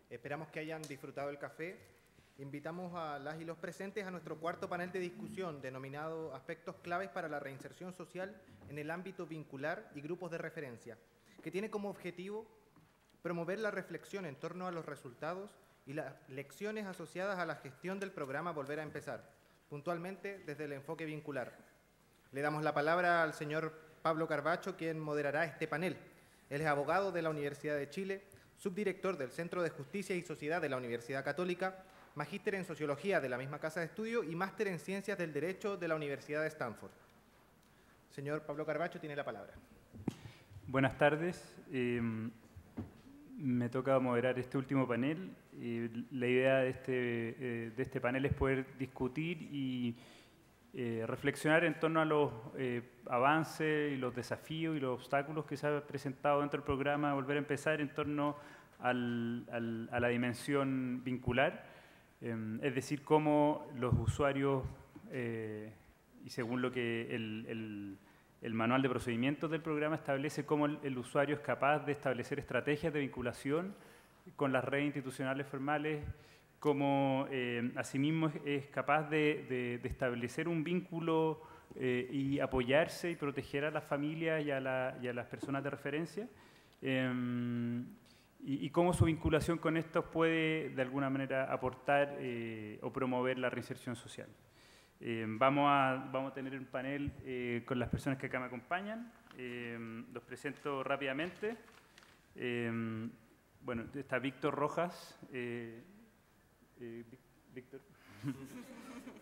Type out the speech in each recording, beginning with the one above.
Esperamos que hayan disfrutado el café. Invitamos a las y los presentes a nuestro cuarto panel de discusión denominado Aspectos claves para la reinserción social en el ámbito vincular y grupos de referencia, que tiene como objetivo promover la reflexión en torno a los resultados y las lecciones asociadas a la gestión del programa Volver a Empezar, puntualmente desde el enfoque vincular. Le damos la palabra al señor Pablo Carbacho, quien moderará este panel. Él es abogado de la Universidad de Chile, subdirector del Centro de Justicia y Sociedad de la Universidad Católica, magíster en Sociología de la misma Casa de Estudio y máster en Ciencias del Derecho de la Universidad de Stanford. Señor Pablo Carbacho, tiene la palabra. Buenas tardes. Me toca moderar este último panel. La idea de este panel es poder discutir y reflexionar en torno a los avances y los desafíos y los obstáculos que se han presentado dentro del programa Volver a Empezar en torno a la dimensión vincular, es decir, cómo los usuarios, y según lo que el manual de procedimientos del programa establece, cómo el usuario es capaz de establecer estrategias de vinculación con las redes institucionales formales, cómo asimismo es capaz de establecer un vínculo y apoyarse y proteger a las familias y a las personas de referencia, y cómo su vinculación con estos puede de alguna manera aportar o promover la reinserción social. Vamos a tener un panel con las personas que acá me acompañan. Los presento rápidamente. Bueno, está Víctor Rojas. Víctor.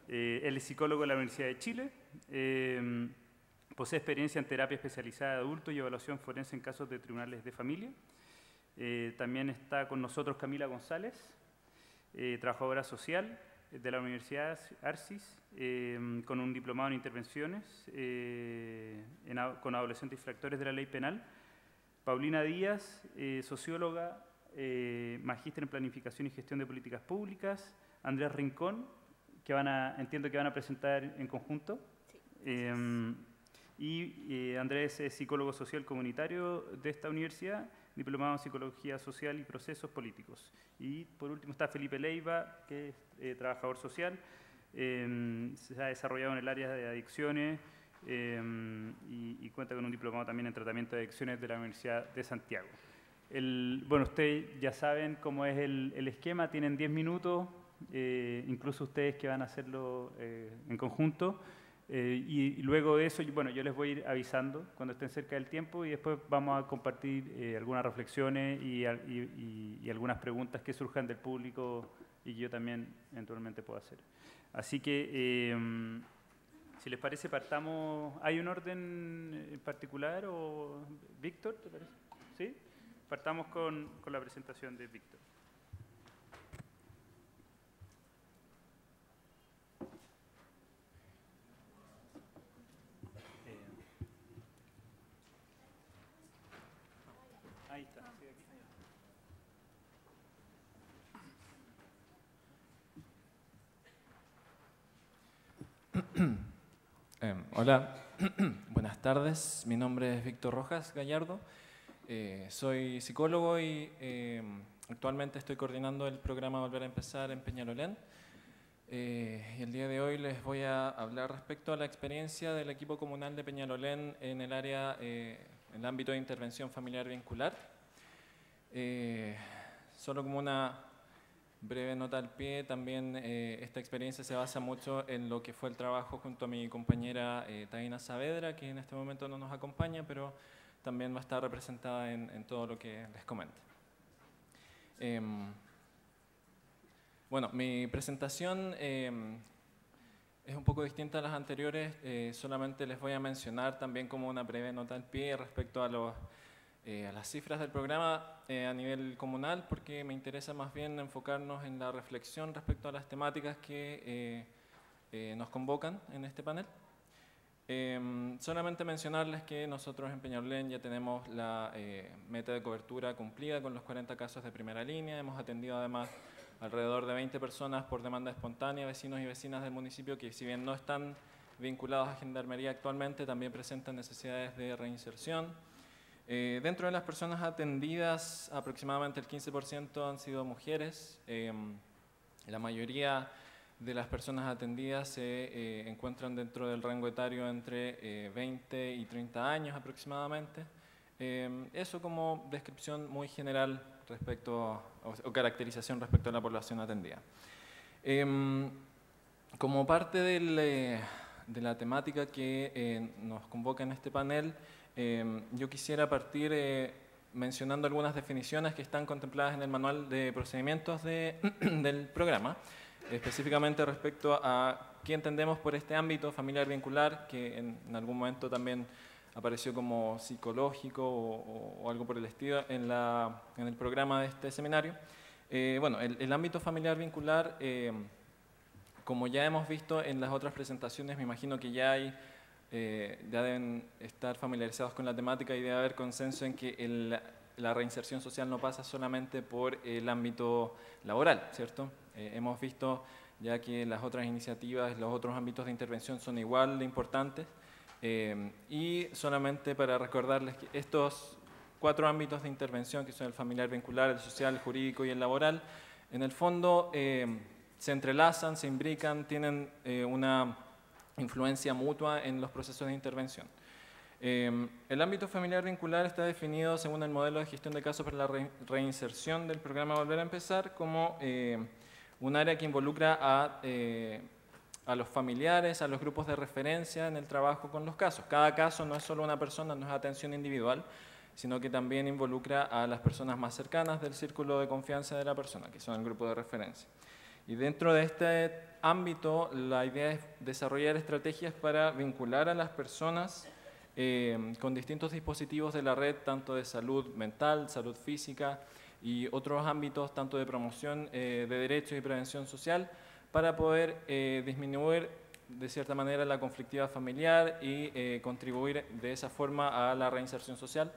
Él es psicólogo de la Universidad de Chile. Posee experiencia en terapia especializada de adultos y evaluación forense en casos de tribunales de familia. También está con nosotros Camila González, trabajadora social de la Universidad Arcis, con un diplomado en intervenciones con adolescentes infractores de la ley penal. Paulina Díaz, socióloga, magíster en planificación y gestión de políticas públicas. Andrés Rincón, que entiendo que van a presentar en conjunto. Y Andrés es psicólogo social comunitario de esta universidad, diplomado en psicología social y procesos políticos. Y por último está Felipe Leiva, que es trabajador social, se ha desarrollado en el área de adicciones y cuenta con un diplomado también en tratamiento de adicciones de la Universidad de Santiago. Bueno, ustedes ya saben cómo es el esquema, tienen 10 minutos, incluso ustedes que van a hacerlo en conjunto. Y luego de eso, bueno, yo les voy a ir avisando cuando estén cerca del tiempo y después vamos a compartir algunas reflexiones y algunas preguntas que surjan del público y que yo también eventualmente puedo hacer. Así que, si les parece, partamos. ¿Hay un orden en particular? O Víctor, ¿te parece? ¿Sí? Partamos con la presentación de Víctor. Ahí está. Hola, buenas tardes. Mi nombre es Víctor Rojas Gallardo. Soy psicólogo y actualmente estoy coordinando el programa Volver a Empezar en Peñalolén. Y el día de hoy les voy a hablar respecto a la experiencia del equipo comunal de Peñalolén en el área, en el ámbito de intervención familiar vincular. Solo como una breve nota al pie, también esta experiencia se basa mucho en lo que fue el trabajo junto a mi compañera Taina Saavedra, que en este momento no nos acompaña, pero también va a estar representada en todo lo que les comento. Bueno, mi presentación es un poco distinta a las anteriores, solamente les voy a mencionar también como una breve nota al pie respecto a las cifras del programa a nivel comunal, porque me interesa más bien enfocarnos en la reflexión respecto a las temáticas que nos convocan en este panel. Solamente mencionarles que nosotros en Peñalolén ya tenemos la meta de cobertura cumplida con los 40 casos de primera línea. Hemos atendido además alrededor de 20 personas por demanda espontánea, vecinos y vecinas del municipio que, si bien no están vinculados a Gendarmería actualmente, también presentan necesidades de reinserción. Dentro de las personas atendidas, aproximadamente el 15% han sido mujeres. La mayoría de las personas atendidas se encuentran dentro del rango etario entre 20 y 30 años aproximadamente. Eso como descripción muy general respecto o caracterización respecto a la población atendida. Como parte de la temática que nos convoca en este panel, yo quisiera partir mencionando algunas definiciones que están contempladas en el manual de procedimientos del programa, específicamente respecto a qué entendemos por este ámbito familiar vincular, que en algún momento también apareció como psicológico o algo por el estilo en el programa de este seminario. Bueno, el ámbito familiar vincular, como ya hemos visto en las otras presentaciones, me imagino que ya deben estar familiarizados con la temática y debe haber consenso en que la reinserción social no pasa solamente por el ámbito laboral, ¿cierto? Hemos visto ya que las otras iniciativas, los otros ámbitos de intervención son igual de importantes, y solamente para recordarles que estos 4 ámbitos de intervención, que son el familiar vincular, el social, el jurídico y el laboral, en el fondo se entrelazan, se imbrican, tienen una influencia mutua en los procesos de intervención. El ámbito familiar vincular está definido según el modelo de gestión de casos para la reinserción del programa Volver a Empezar como un área que involucra a los familiares, a los grupos de referencia en el trabajo con los casos. Cada caso no es solo una persona, no es atención individual, sino que también involucra a las personas más cercanas del círculo de confianza de la persona, que son el grupo de referencia. Y dentro de este ámbito, la idea es desarrollar estrategias para vincular a las personas con distintos dispositivos de la red, tanto de salud mental, salud física y otros ámbitos, tanto de promoción de derechos y prevención social, para poder disminuir de cierta manera la conflictividad familiar y contribuir de esa forma a la reinserción social.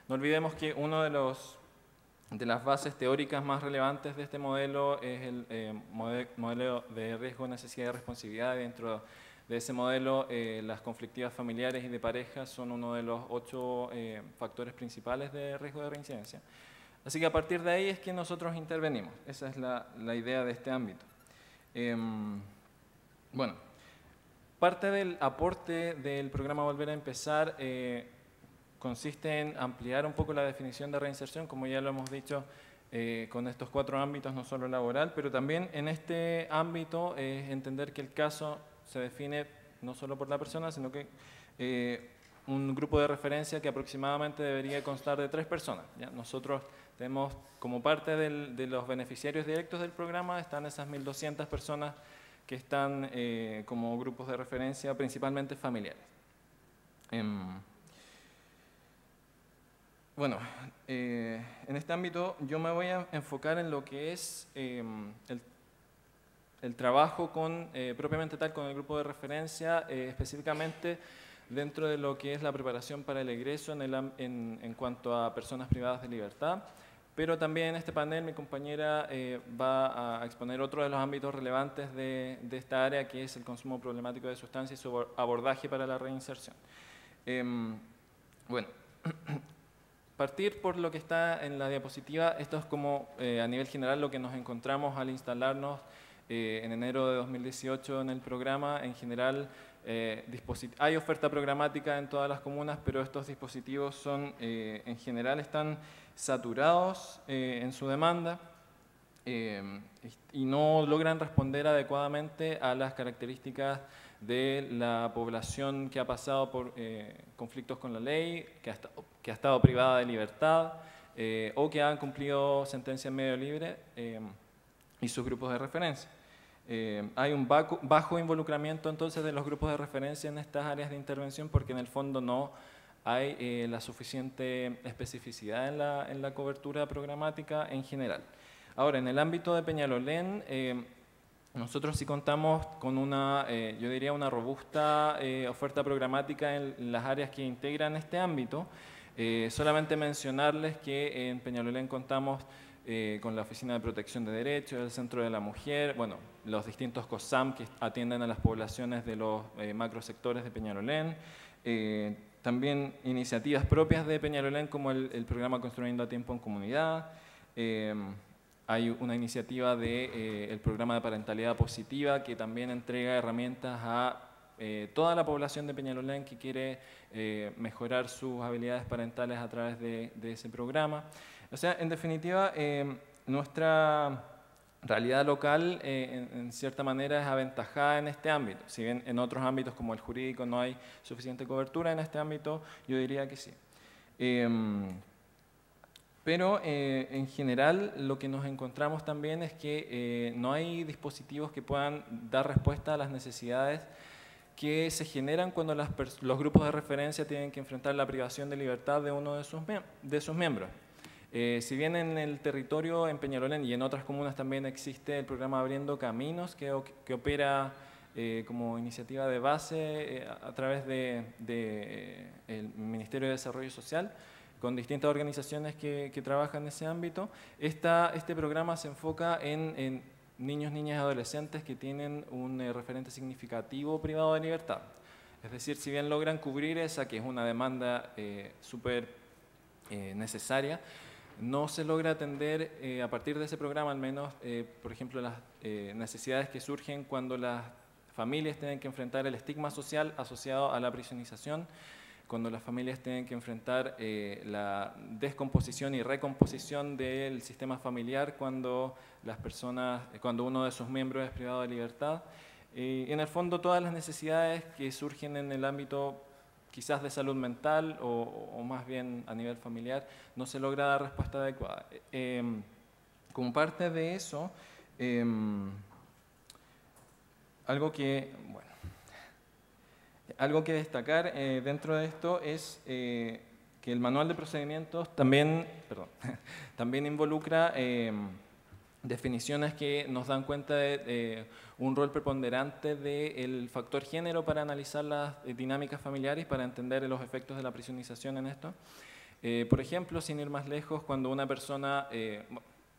No olvidemos que uno de las bases teóricas más relevantes de este modelo es el modelo de riesgo, necesidad y responsabilidad. Dentro de ese modelo, las conflictivas familiares y de pareja son uno de los 8 factores principales de riesgo de reincidencia. Así que a partir de ahí es que nosotros intervenimos. Esa es la idea de este ámbito. Bueno, parte del aporte del programa Volver a Empezar consiste en ampliar un poco la definición de reinserción, como ya lo hemos dicho, con estos 4 ámbitos, no solo laboral, pero también en este ámbito entender que el caso se define no solo por la persona, sino que un grupo de referencia que aproximadamente debería constar de 3 personas. ¿Ya? Nosotros tenemos, como parte de los beneficiarios directos del programa, están esas 1.200 personas que están como grupos de referencia, principalmente familiares. Bueno, en este ámbito yo me voy a enfocar en lo que es el trabajo propiamente tal con el grupo de referencia, específicamente dentro de lo que es la preparación para el egreso en cuanto a personas privadas de libertad. Pero también en este panel mi compañera va a exponer otro de los ámbitos relevantes de esta área, que es el consumo problemático de sustancias y su abordaje para la reinserción. Bueno, partir por lo que está en la diapositiva, esto es como a nivel general lo que nos encontramos al instalarnos en enero de 2018 en el programa. En general hay oferta programática en todas las comunas, pero estos dispositivos son, en general están saturados en su demanda y no logran responder adecuadamente a las características de la población que ha pasado por conflictos con la ley, que ha estado privada de libertad o que han cumplido sentencia en medio libre y sus grupos de referencia. Hay un bajo involucramiento entonces de los grupos de referencia en estas áreas de intervención porque en el fondo no hay la suficiente especificidad en la cobertura programática en general. Ahora, en el ámbito de Peñalolén, nosotros sí contamos con yo diría una robusta oferta programática en las áreas que integran este ámbito. Solamente mencionarles que en Peñalolén contamos con la Oficina de Protección de Derechos, el Centro de la Mujer, bueno, los distintos COSAM que atienden a las poblaciones de los macrosectores de Peñalolén. también iniciativas propias de Peñalolén, como el programa Construyendo a Tiempo en Comunidad. Hay una iniciativa del programa de parentalidad positiva que también entrega herramientas a toda la población de Peñalolén que quiere mejorar sus habilidades parentales a través de ese programa. O sea, en definitiva, nuestra realidad local en cierta manera es aventajada en este ámbito. Si bien en otros ámbitos como el jurídico no hay suficiente cobertura, en este ámbito yo diría que sí. Pero en general lo que nos encontramos también es que no hay dispositivos que puedan dar respuesta a las necesidades que se generan cuando los grupos de referencia tienen que enfrentar la privación de libertad de uno de sus miembros. Si bien en el territorio, en Peñalolén y en otras comunas también existe el programa Abriendo Caminos, que opera como iniciativa de base a través del Ministerio de Desarrollo Social, con distintas organizaciones que trabajan en ese ámbito. Este programa se enfoca en niños, niñas y adolescentes que tienen un referente significativo privado de libertad. Es decir, si bien logran cubrir esa, que es una demanda súper necesaria, no se logra atender a partir de ese programa, al menos, por ejemplo, las necesidades que surgen cuando las familias tienen que enfrentar el estigma social asociado a la prisionización, cuando las familias tienen que enfrentar la descomposición y recomposición del sistema familiar cuando uno de sus miembros es privado de libertad. Y en el fondo todas las necesidades que surgen en el ámbito quizás de salud mental o más bien a nivel familiar, no se logra dar respuesta adecuada. Como parte de eso, algo que destacar dentro de esto es que el manual de procedimientos también involucra definiciones que nos dan cuenta de un rol preponderante del factor género para analizar las dinámicas familiares, para entender los efectos de la prisionización en esto. Por ejemplo, sin ir más lejos, cuando una persona...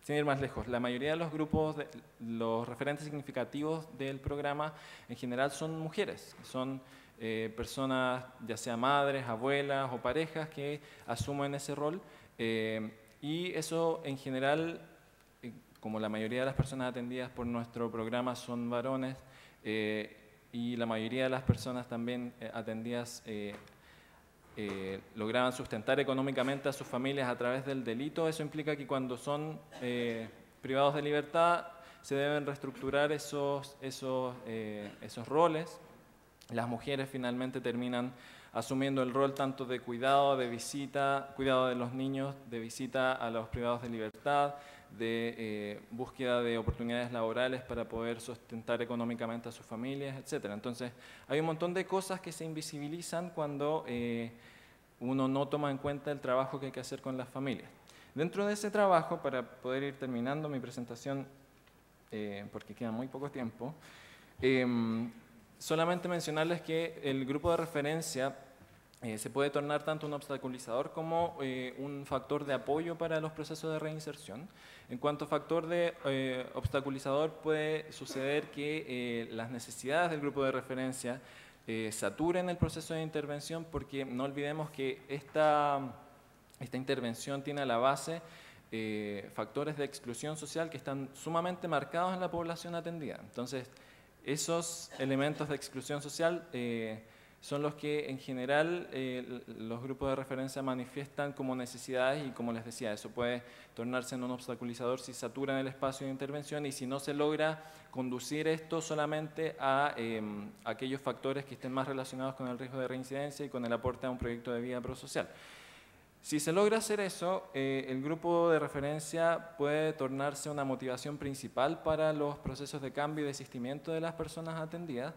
sin ir más lejos, la mayoría de los grupos, los referentes significativos del programa en general son mujeres, son personas, ya sea madres, abuelas o parejas que asumen ese rol, y eso en general, como la mayoría de las personas atendidas por nuestro programa son varones, y la mayoría de las personas también atendidas lograban sustentar económicamente a sus familias a través del delito, eso implica que cuando son privados de libertad se deben reestructurar esos roles. Las mujeres finalmente terminan asumiendo el rol tanto de cuidado, de visita, cuidado de los niños, de visita a los privados de libertad, de búsqueda de oportunidades laborales para poder sustentar económicamente a sus familias, etc. Entonces, hay un montón de cosas que se invisibilizan cuando uno no toma en cuenta el trabajo que hay que hacer con las familias. Dentro de ese trabajo, para poder ir terminando mi presentación, porque queda muy poco tiempo, solamente mencionarles que el grupo de referencia se puede tornar tanto un obstaculizador como un factor de apoyo para los procesos de reinserción. En cuanto a factor de obstaculizador, puede suceder que las necesidades del grupo de referencia saturen el proceso de intervención, porque no olvidemos que esta intervención tiene a la base factores de exclusión social que están sumamente marcados en la población atendida. Entonces, esos elementos de exclusión social son los que en general los grupos de referencia manifiestan como necesidades, y como les decía, eso puede tornarse en un obstaculizador si saturan el espacio de intervención y si no se logra conducir esto solamente a aquellos factores que estén más relacionados con el riesgo de reincidencia y con el aporte a un proyecto de vida prosocial. Si se logra hacer eso, el grupo de referencia puede tornarse una motivación principal para los procesos de cambio y desistimiento de las personas atendidas.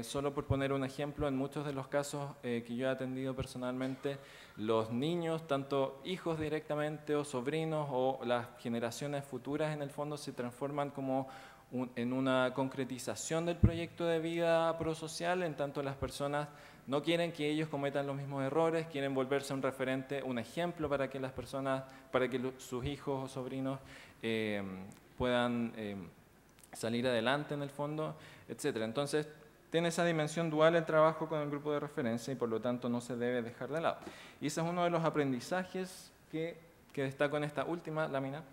Solo por poner un ejemplo, en muchos de los casos que yo he atendido personalmente, los niños, tanto hijos directamente o sobrinos o las generaciones futuras, en el fondo se transforman como en una concretización del proyecto de vida prosocial, en tanto las personas no quieren que ellos cometan los mismos errores, quieren volverse un referente, un ejemplo para que las personas, para que sus hijos o sobrinos puedan salir adelante en el fondo, etc. Entonces, tiene esa dimensión dual el trabajo con el grupo de referencia y por lo tanto no se debe dejar de lado. Y ese es uno de los aprendizajes que destaco en esta última lámina.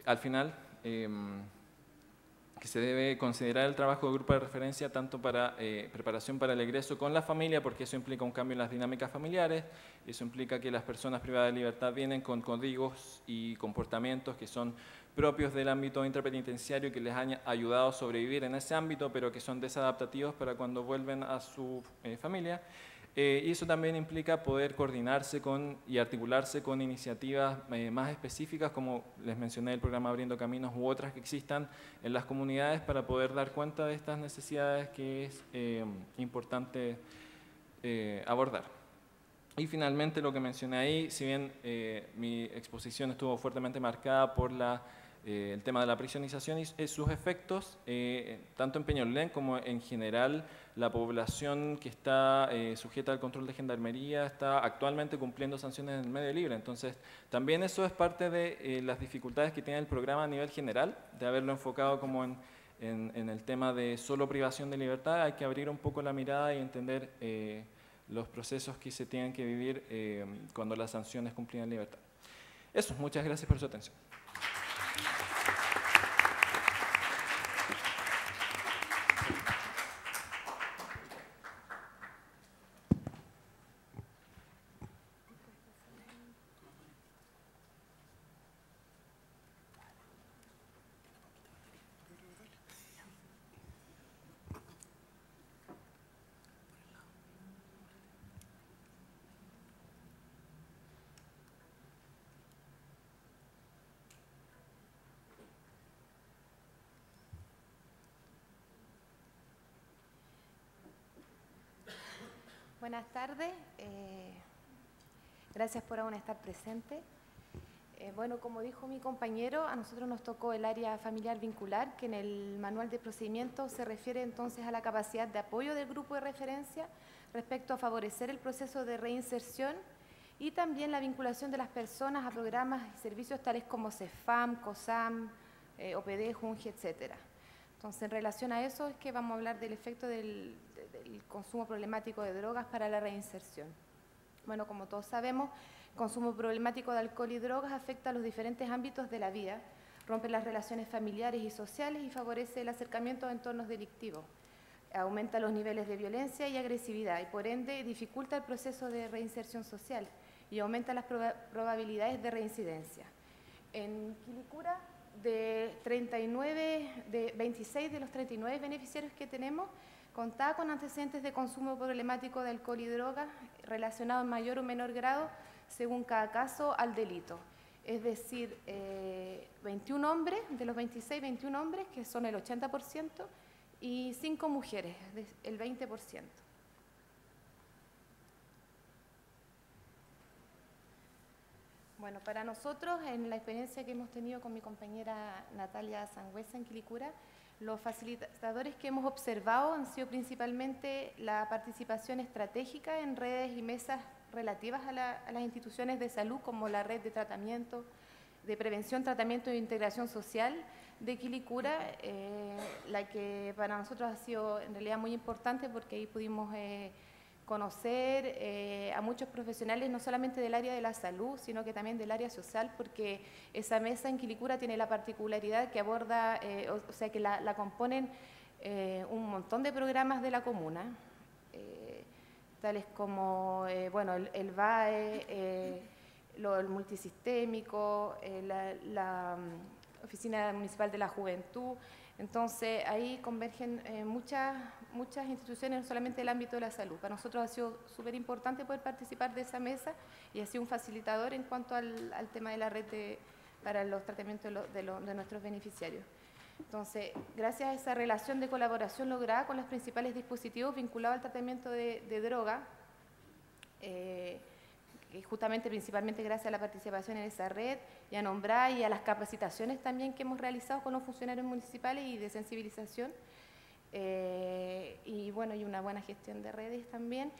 Al final, que se debe considerar el trabajo de grupo de referencia tanto para preparación para el egreso con la familia, porque eso implica un cambio en las dinámicas familiares, eso implica que las personas privadas de libertad vienen con códigos y comportamientos que son propios del ámbito intrapenitenciario, que les han ayudado a sobrevivir en ese ámbito, pero que son desadaptativos para cuando vuelven a su familia. Y eso también implica poder coordinarse y articularse con iniciativas más específicas, como les mencioné, el programa Abriendo Caminos u otras que existan en las comunidades para poder dar cuenta de estas necesidades que es importante abordar. Y finalmente lo que mencioné ahí, si bien mi exposición estuvo fuertemente marcada por el tema de la prisionización y sus efectos, tanto en Peñalolén como en general, la población que está sujeta al control de gendarmería está actualmente cumpliendo sanciones en el medio libre. Entonces, también eso es parte de las dificultades que tiene el programa a nivel general, de haberlo enfocado como en el tema de solo privación de libertad. Hay que abrir un poco la mirada y entender los procesos que se tienen que vivir cuando las sanciones cumplida en libertad. Eso, muchas gracias por su atención. Buenas tardes, gracias por aún estar presente. Bueno, como dijo mi compañero, a nosotros nos tocó el área familiar vincular, que en el manual de procedimientos se refiere entonces a la capacidad de apoyo del grupo de referencia respecto a favorecer el proceso de reinserción y también la vinculación de las personas a programas y servicios tales como CEFAM, COSAM, OPD, JUNGI, etcétera. Entonces, en relación a eso es que vamos a hablar del efecto del consumo problemático de drogas para la reinserción. Bueno, como todos sabemos, el consumo problemático de alcohol y drogas afecta a los diferentes ámbitos de la vida, rompe las relaciones familiares y sociales y favorece el acercamiento a entornos delictivos, aumenta los niveles de violencia y agresividad y por ende dificulta el proceso de reinserción social y aumenta las probabilidades de reincidencia. En Quilicura, de 26 de los 39 beneficiarios que tenemos, contaba con antecedentes de consumo problemático de alcohol y drogas relacionado en mayor o menor grado, según cada caso, al delito. Es decir, 21 hombres, de los 26, 21 hombres, que son el 80%, y 5 mujeres, el 20%. Bueno, para nosotros, en la experiencia que hemos tenido con mi compañera Natalia Sangüesa en Quilicura, los facilitadores que hemos observado han sido principalmente la participación estratégica en redes y mesas relativas a las instituciones de salud, como la red de tratamiento, de prevención, tratamiento e integración social de Quilicura, la que para nosotros ha sido en realidad muy importante porque ahí pudimos conocer a muchos profesionales, no solamente del área de la salud, sino que también del área social, porque esa mesa en Quilicura tiene la particularidad que aborda, o sea, que la componen un montón de programas de la comuna, tales como, bueno, el VAE, el multisistémico, la Oficina Municipal de la Juventud. Entonces, ahí convergen muchas instituciones, no solamente del ámbito de la salud. Para nosotros ha sido súper importante poder participar de esa mesa y ha sido un facilitador en cuanto al tema de la red para los tratamientos de nuestros beneficiarios. Entonces, gracias a esa relación de colaboración lograda con los principales dispositivos vinculados al tratamiento de droga, justamente principalmente gracias a la participación en esa red y a nombrar y a las capacitaciones también que hemos realizado con los funcionarios municipales y de sensibilización, y bueno, y una buena gestión de redes también,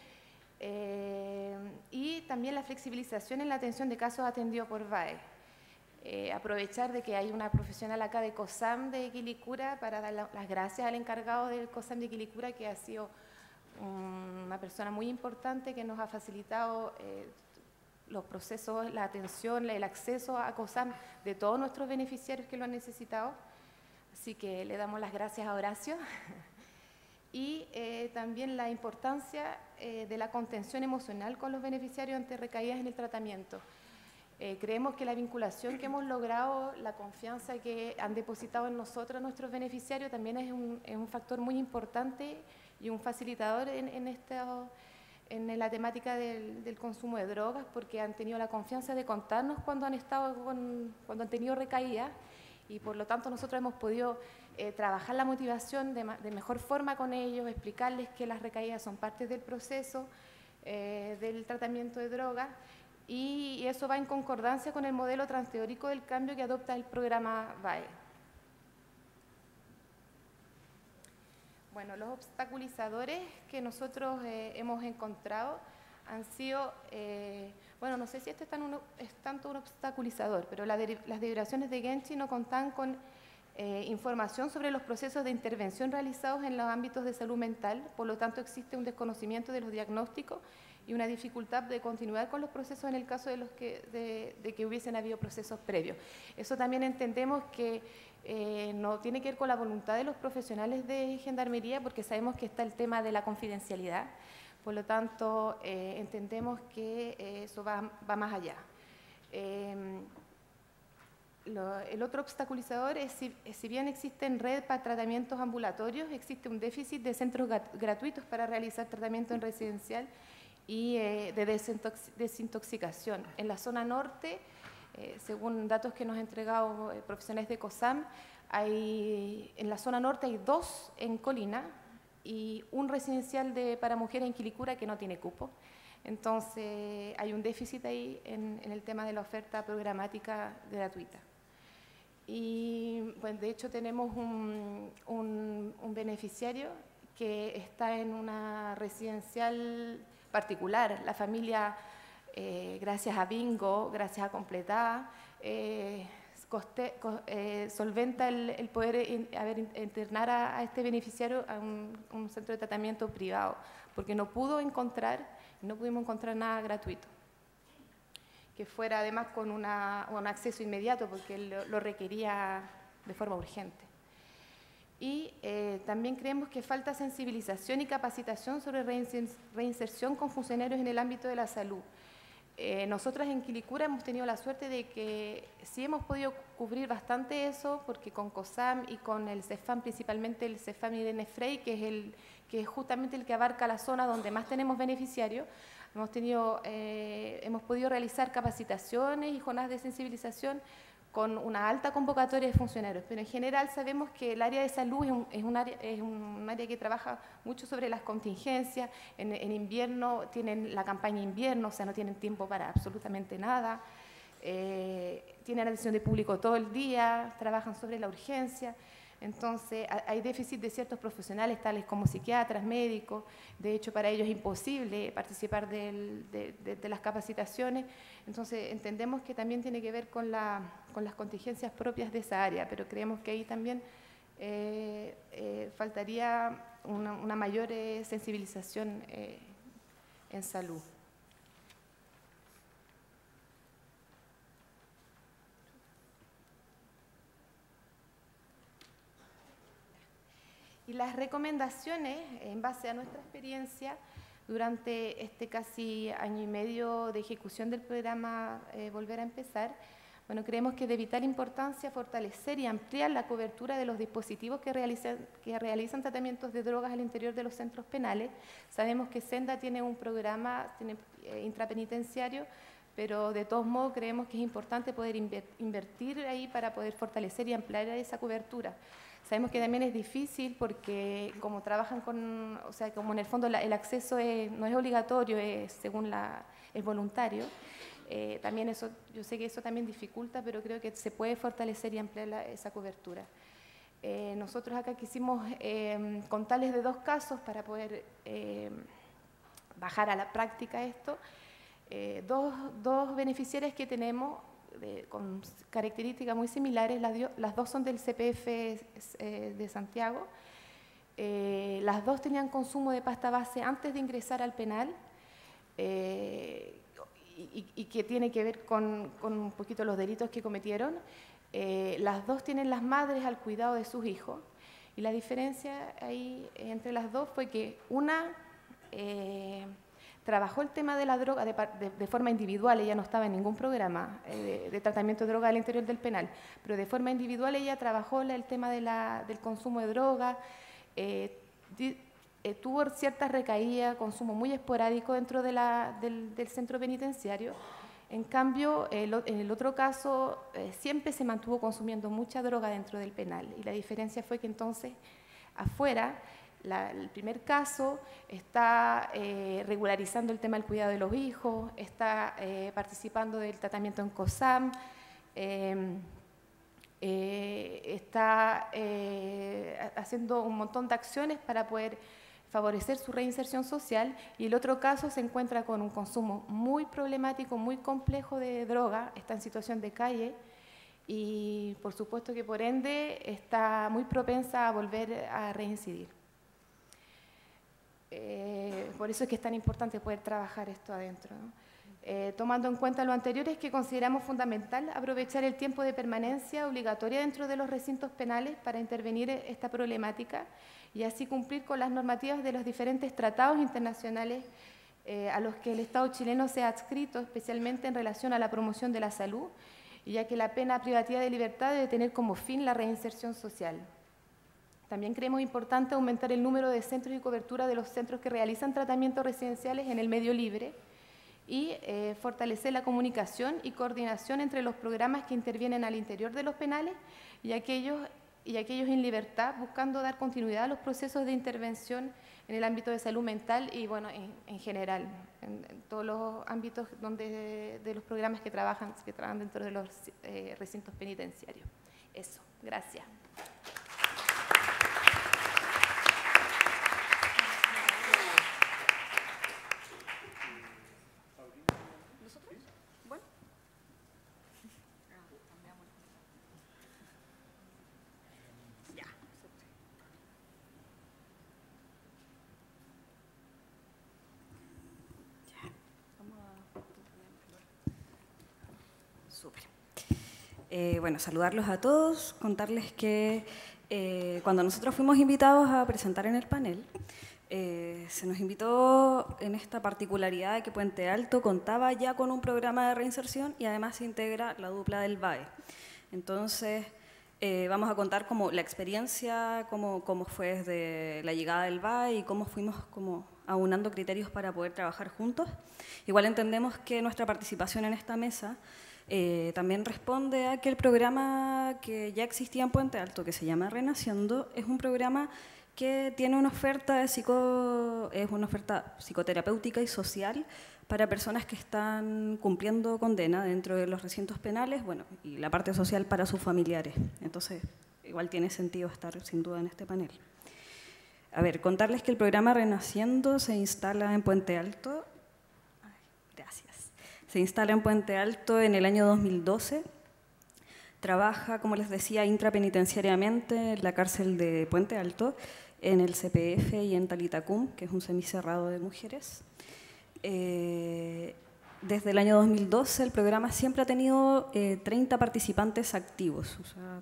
y también la flexibilización en la atención de casos atendidos por VAE. aprovechar de que hay una profesional acá de COSAM de Quilicura para dar las gracias al encargado del COSAM de Quilicura, que ha sido una persona muy importante que nos ha facilitado los procesos, la atención, el acceso a COSAM de todos nuestros beneficiarios que lo han necesitado. Así que le damos las gracias a Horacio. Y también la importancia de la contención emocional con los beneficiarios ante recaídas en el tratamiento. Creemos que la vinculación que hemos logrado, la confianza que han depositado en nosotros nuestros beneficiarios también es un factor muy importante y un facilitador en la temática del consumo de drogas, porque han tenido la confianza de contarnos cuando han tenido recaídas, y por lo tanto nosotros hemos podido trabajar la motivación de mejor forma con ellos, explicarles que las recaídas son parte del proceso del tratamiento de drogas, y eso va en concordancia con el modelo transteórico del cambio que adopta el programa VAE. Bueno, los obstaculizadores que nosotros hemos encontrado han sido, bueno, no sé si este es tanto un obstaculizador, pero las deliberaciones de Genchi no contan con información sobre los procesos de intervención realizados en los ámbitos de salud mental, por lo tanto existe un desconocimiento de los diagnósticos y una dificultad de continuar con los procesos en el caso de que hubiesen habido procesos previos. Eso también entendemos que no tiene que ver con la voluntad de los profesionales de Gendarmería, porque sabemos que está el tema de la confidencialidad. Por lo tanto, entendemos que eso va más allá. El otro obstaculizador es si bien existe en red para tratamientos ambulatorios, existe un déficit de centros gratuitos para realizar tratamiento en residencial y de desintoxicación. En la zona norte, según datos que nos han entregado profesionales de COSAM, en la zona norte hay 2 en Colina y un residencial para mujeres en Quilicura que no tiene cupo. Entonces hay un déficit ahí en el tema de la oferta programática gratuita. Y pues, de hecho tenemos un beneficiario que está en una residencial particular. La familia, gracias a Bingo, gracias a Completada, solventa el poder internar a este beneficiario a un centro de tratamiento privado, porque no pudimos encontrar nada gratuito, que fuera además con un acceso inmediato, porque él lo requería de forma urgente. Y también creemos que falta sensibilización y capacitación sobre reinserción con funcionarios en el ámbito de la salud. Nosotras en Quilicura hemos tenido la suerte de que sí hemos podido cubrir bastante eso, porque con COSAM y con el CEFAM, principalmente el CEFAM Irene Frey, que es justamente el que abarca la zona donde más tenemos beneficiarios, hemos podido realizar capacitaciones y jornadas de sensibilización con una alta convocatoria de funcionarios, pero en general sabemos que el área de salud es un área que trabaja mucho sobre las contingencias. En invierno tienen la campaña invierno, o sea, no tienen tiempo para absolutamente nada, tienen atención de público todo el día, trabajan sobre la urgencia. Entonces hay déficit de ciertos profesionales tales como psiquiatras, médicos. De hecho, para ellos es imposible participar de las capacitaciones. Entonces entendemos que también tiene que ver con las contingencias propias de esa área, pero creemos que ahí también faltaría una mayor sensibilización en salud. Y las recomendaciones, en base a nuestra experiencia, durante este casi año y medio de ejecución del programa Volver a Empezar, bueno, creemos que es de vital importancia fortalecer y ampliar la cobertura de los dispositivos que realizan tratamientos de drogas al interior de los centros penales. Sabemos que Senda tiene un programa intrapenitenciario, pero de todos modos creemos que es importante poder invertir ahí para poder fortalecer y ampliar esa cobertura. Sabemos que también es difícil porque como trabajan o sea, como en el fondo el acceso no es obligatorio, es voluntario. También eso, yo sé que eso también dificulta, pero creo que se puede fortalecer y ampliar esa cobertura. Nosotros acá quisimos contarles de 2 casos para poder bajar a la práctica esto. Dos beneficiarias que tenemos con características muy similares. Las dos son del CPF de Santiago. Las dos tenían consumo de pasta base antes de ingresar al penal, y que tiene que ver con un poquito los delitos que cometieron. Las dos tienen las madres al cuidado de sus hijos, y la diferencia ahí entre las dos fue que una trabajó el tema de la droga de forma individual. Ella no estaba en ningún programa de tratamiento de droga al interior del penal, pero de forma individual ella trabajó el tema del consumo de droga. Tuvo cierta recaída, consumo muy esporádico dentro del centro penitenciario. En cambio, en el otro caso, siempre se mantuvo consumiendo mucha droga dentro del penal, y la diferencia fue que entonces, afuera, el primer caso está regularizando el tema del cuidado de los hijos, está participando del tratamiento en COSAM, está haciendo un montón de acciones para poder favorecer su reinserción social, y el otro caso se encuentra con un consumo muy problemático, muy complejo de droga, está en situación de calle, y por supuesto que por ende está muy propensa a volver a reincidir. Por eso es que es tan importante poder trabajar esto adentro, ¿no? Tomando en cuenta lo anterior, es que consideramos fundamental aprovechar el tiempo de permanencia obligatoria dentro de los recintos penales para intervenir esta problemática y así cumplir con las normativas de los diferentes tratados internacionales a los que el Estado chileno se ha adscrito, especialmente en relación a la promoción de la salud, ya que la pena privativa de libertad debe tener como fin la reinserción social. También creemos importante aumentar el número de centros y cobertura de los centros que realizan tratamientos residenciales en el medio libre, y fortalecer la comunicación y coordinación entre los programas que intervienen al interior de los penales y aquellos en libertad, buscando dar continuidad a los procesos de intervención en el ámbito de salud mental y, bueno, en general, en todos los ámbitos de los programas que trabajan dentro de los recintos penitenciarios. Eso, gracias. Bueno, saludarlos a todos, contarles que cuando nosotros fuimos invitados a presentar en el panel, se nos invitó en esta particularidad de que Puente Alto contaba ya con un programa de reinserción y además se integra la dupla del VAE. Entonces, vamos a contar como la experiencia, cómo fue desde la llegada del VAE y cómo fuimos como aunando criterios para poder trabajar juntos. Igual entendemos que nuestra participación en esta mesa también responde a que el programa que ya existía en Puente Alto, que se llama Renaciendo, es un programa que tiene una oferta psicoterapéutica y social para personas que están cumpliendo condena dentro de los recintos penales, bueno, y la parte social para sus familiares. Entonces, igual tiene sentido estar sin duda en este panel. A ver, contarles que el programa Renaciendo se instala en Puente Alto. Se instala en Puente Alto en el año 2012. Trabaja, como les decía, intrapenitenciariamente en la cárcel de Puente Alto, en el CPF y en Talitacum, que es un semicerrado de mujeres. Desde el año 2012 el programa siempre ha tenido 30 participantes activos, o sea,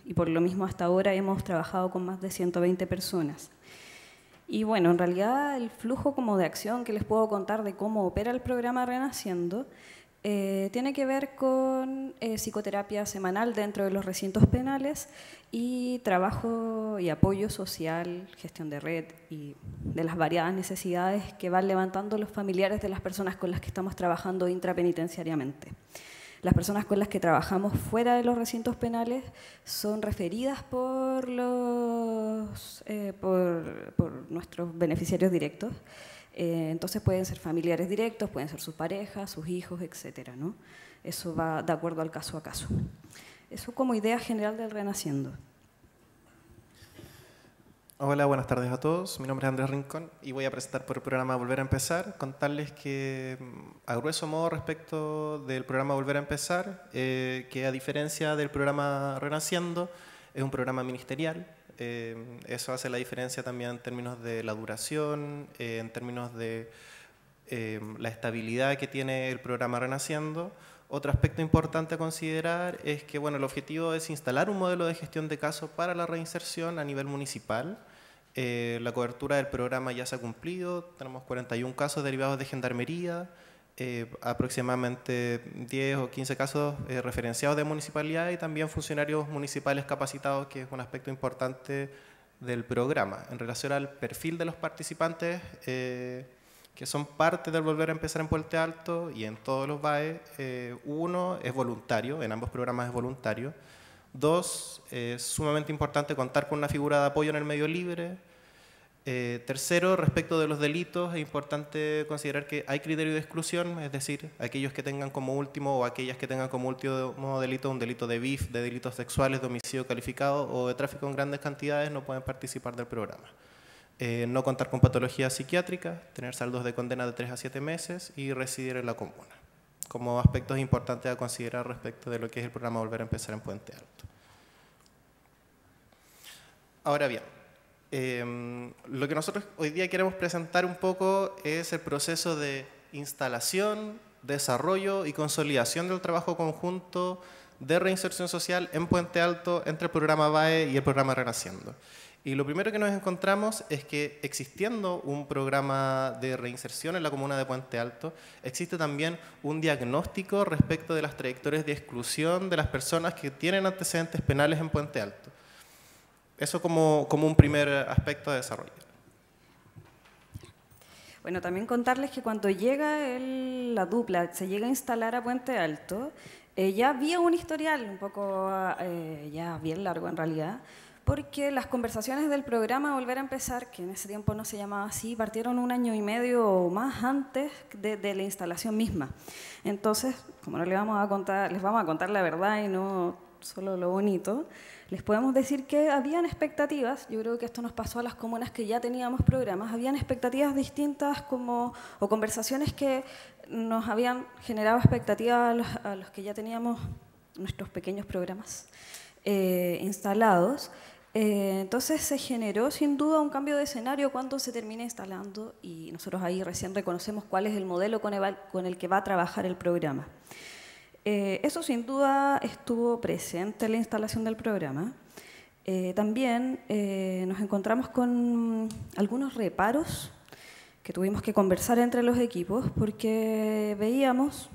y por lo mismo hasta ahora hemos trabajado con más de 120 personas. Y bueno, en realidad el flujo como de acción que les puedo contar de cómo opera el programa Renaciendo tiene que ver con psicoterapia semanal dentro de los recintos penales y trabajo y apoyo social, gestión de red y de las variadas necesidades que van levantando los familiares de las personas con las que estamos trabajando intrapenitenciariamente. Las personas con las que trabajamos fuera de los recintos penales son referidas por nuestros beneficiarios directos. Entonces pueden ser familiares directos, pueden ser sus parejas, sus hijos, etcétera, ¿no? Eso va de acuerdo al caso a caso. Eso como idea general del Renaciendo. Hola, buenas tardes a todos. Mi nombre es Andrés Rincón y voy a presentar por el programa Volver a Empezar, contarles que a grueso modo respecto del programa Volver a Empezar, que a diferencia del programa Renaciendo, es un programa ministerial. Eso hace la diferencia también en términos de la duración, en términos de la estabilidad que tiene el programa Renaciendo. Otro aspecto importante a considerar es que bueno, el objetivo es instalar un modelo de gestión de casos para la reinserción a nivel municipal. La cobertura del programa ya se ha cumplido, tenemos 41 casos derivados de gendarmería, aproximadamente 10 o 15 casos referenciados de municipalidad y también funcionarios municipales capacitados, que es un aspecto importante del programa. En relación al perfil de los participantes que son parte del Volver a Empezar en Puente Alto y en todos los VAE, uno es voluntario, en ambos programas es voluntario. Dos, es sumamente importante contar con una figura de apoyo en el medio libre. Tercero, respecto de los delitos, es importante considerar que hay criterio de exclusión, es decir, aquellos que tengan como último o aquellas que tengan como último delito un delito de BIF, de delitos sexuales, de homicidio calificado o de tráfico en grandes cantidades no pueden participar del programa. No contar con patologías psiquiátricas, tener saldos de condena de 3 a 7 meses y residir en la comuna, como aspectos importantes a considerar respecto de lo que es el programa Volver a Empezar en Puente Alto. Ahora bien, lo que nosotros hoy día queremos presentar un poco es el proceso de instalación, desarrollo y consolidación del trabajo conjunto de reinserción social en Puente Alto entre el programa VAE y el programa Renaciendo. Y lo primero que nos encontramos es que existiendo un programa de reinserción en la comuna de Puente Alto, existe también un diagnóstico respecto de las trayectorias de exclusión de las personas que tienen antecedentes penales en Puente Alto. Eso como un primer aspecto de desarrollo. Bueno, también contarles que cuando llega la dupla, se llega a instalar a Puente Alto, ya había un historial un poco, ya bien largo en realidad, porque las conversaciones del programa Volver a Empezar, que en ese tiempo no se llamaba así, partieron 1 año y medio o más antes de la instalación misma. Entonces, como no les vamos a contar la verdad y no solo lo bonito, les podemos decir que habían expectativas, yo creo que esto nos pasó a las comunas que ya teníamos programas, habían expectativas distintas o conversaciones que nos habían generado expectativas a los que ya teníamos nuestros pequeños programas instalados. Entonces se generó sin duda un cambio de escenario cuando se termina instalando y nosotros ahí recién reconocemos cuál es el modelo con el que va a trabajar el programa. Eso sin duda estuvo presente en la instalación del programa. También nos encontramos con algunos reparos que tuvimos que conversar entre los equipos porque veíamos,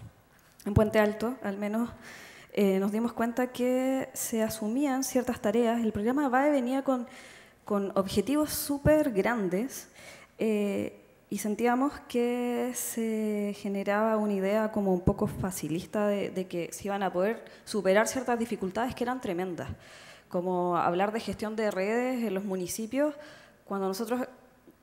en Puente Alto al menos, nos dimos cuenta que se asumían ciertas tareas. El programa VAE venía con objetivos súper grandes y sentíamos que se generaba una idea como un poco facilista de que se iban a poder superar ciertas dificultades que eran tremendas, como hablar de gestión de redes en los municipios, cuando nosotros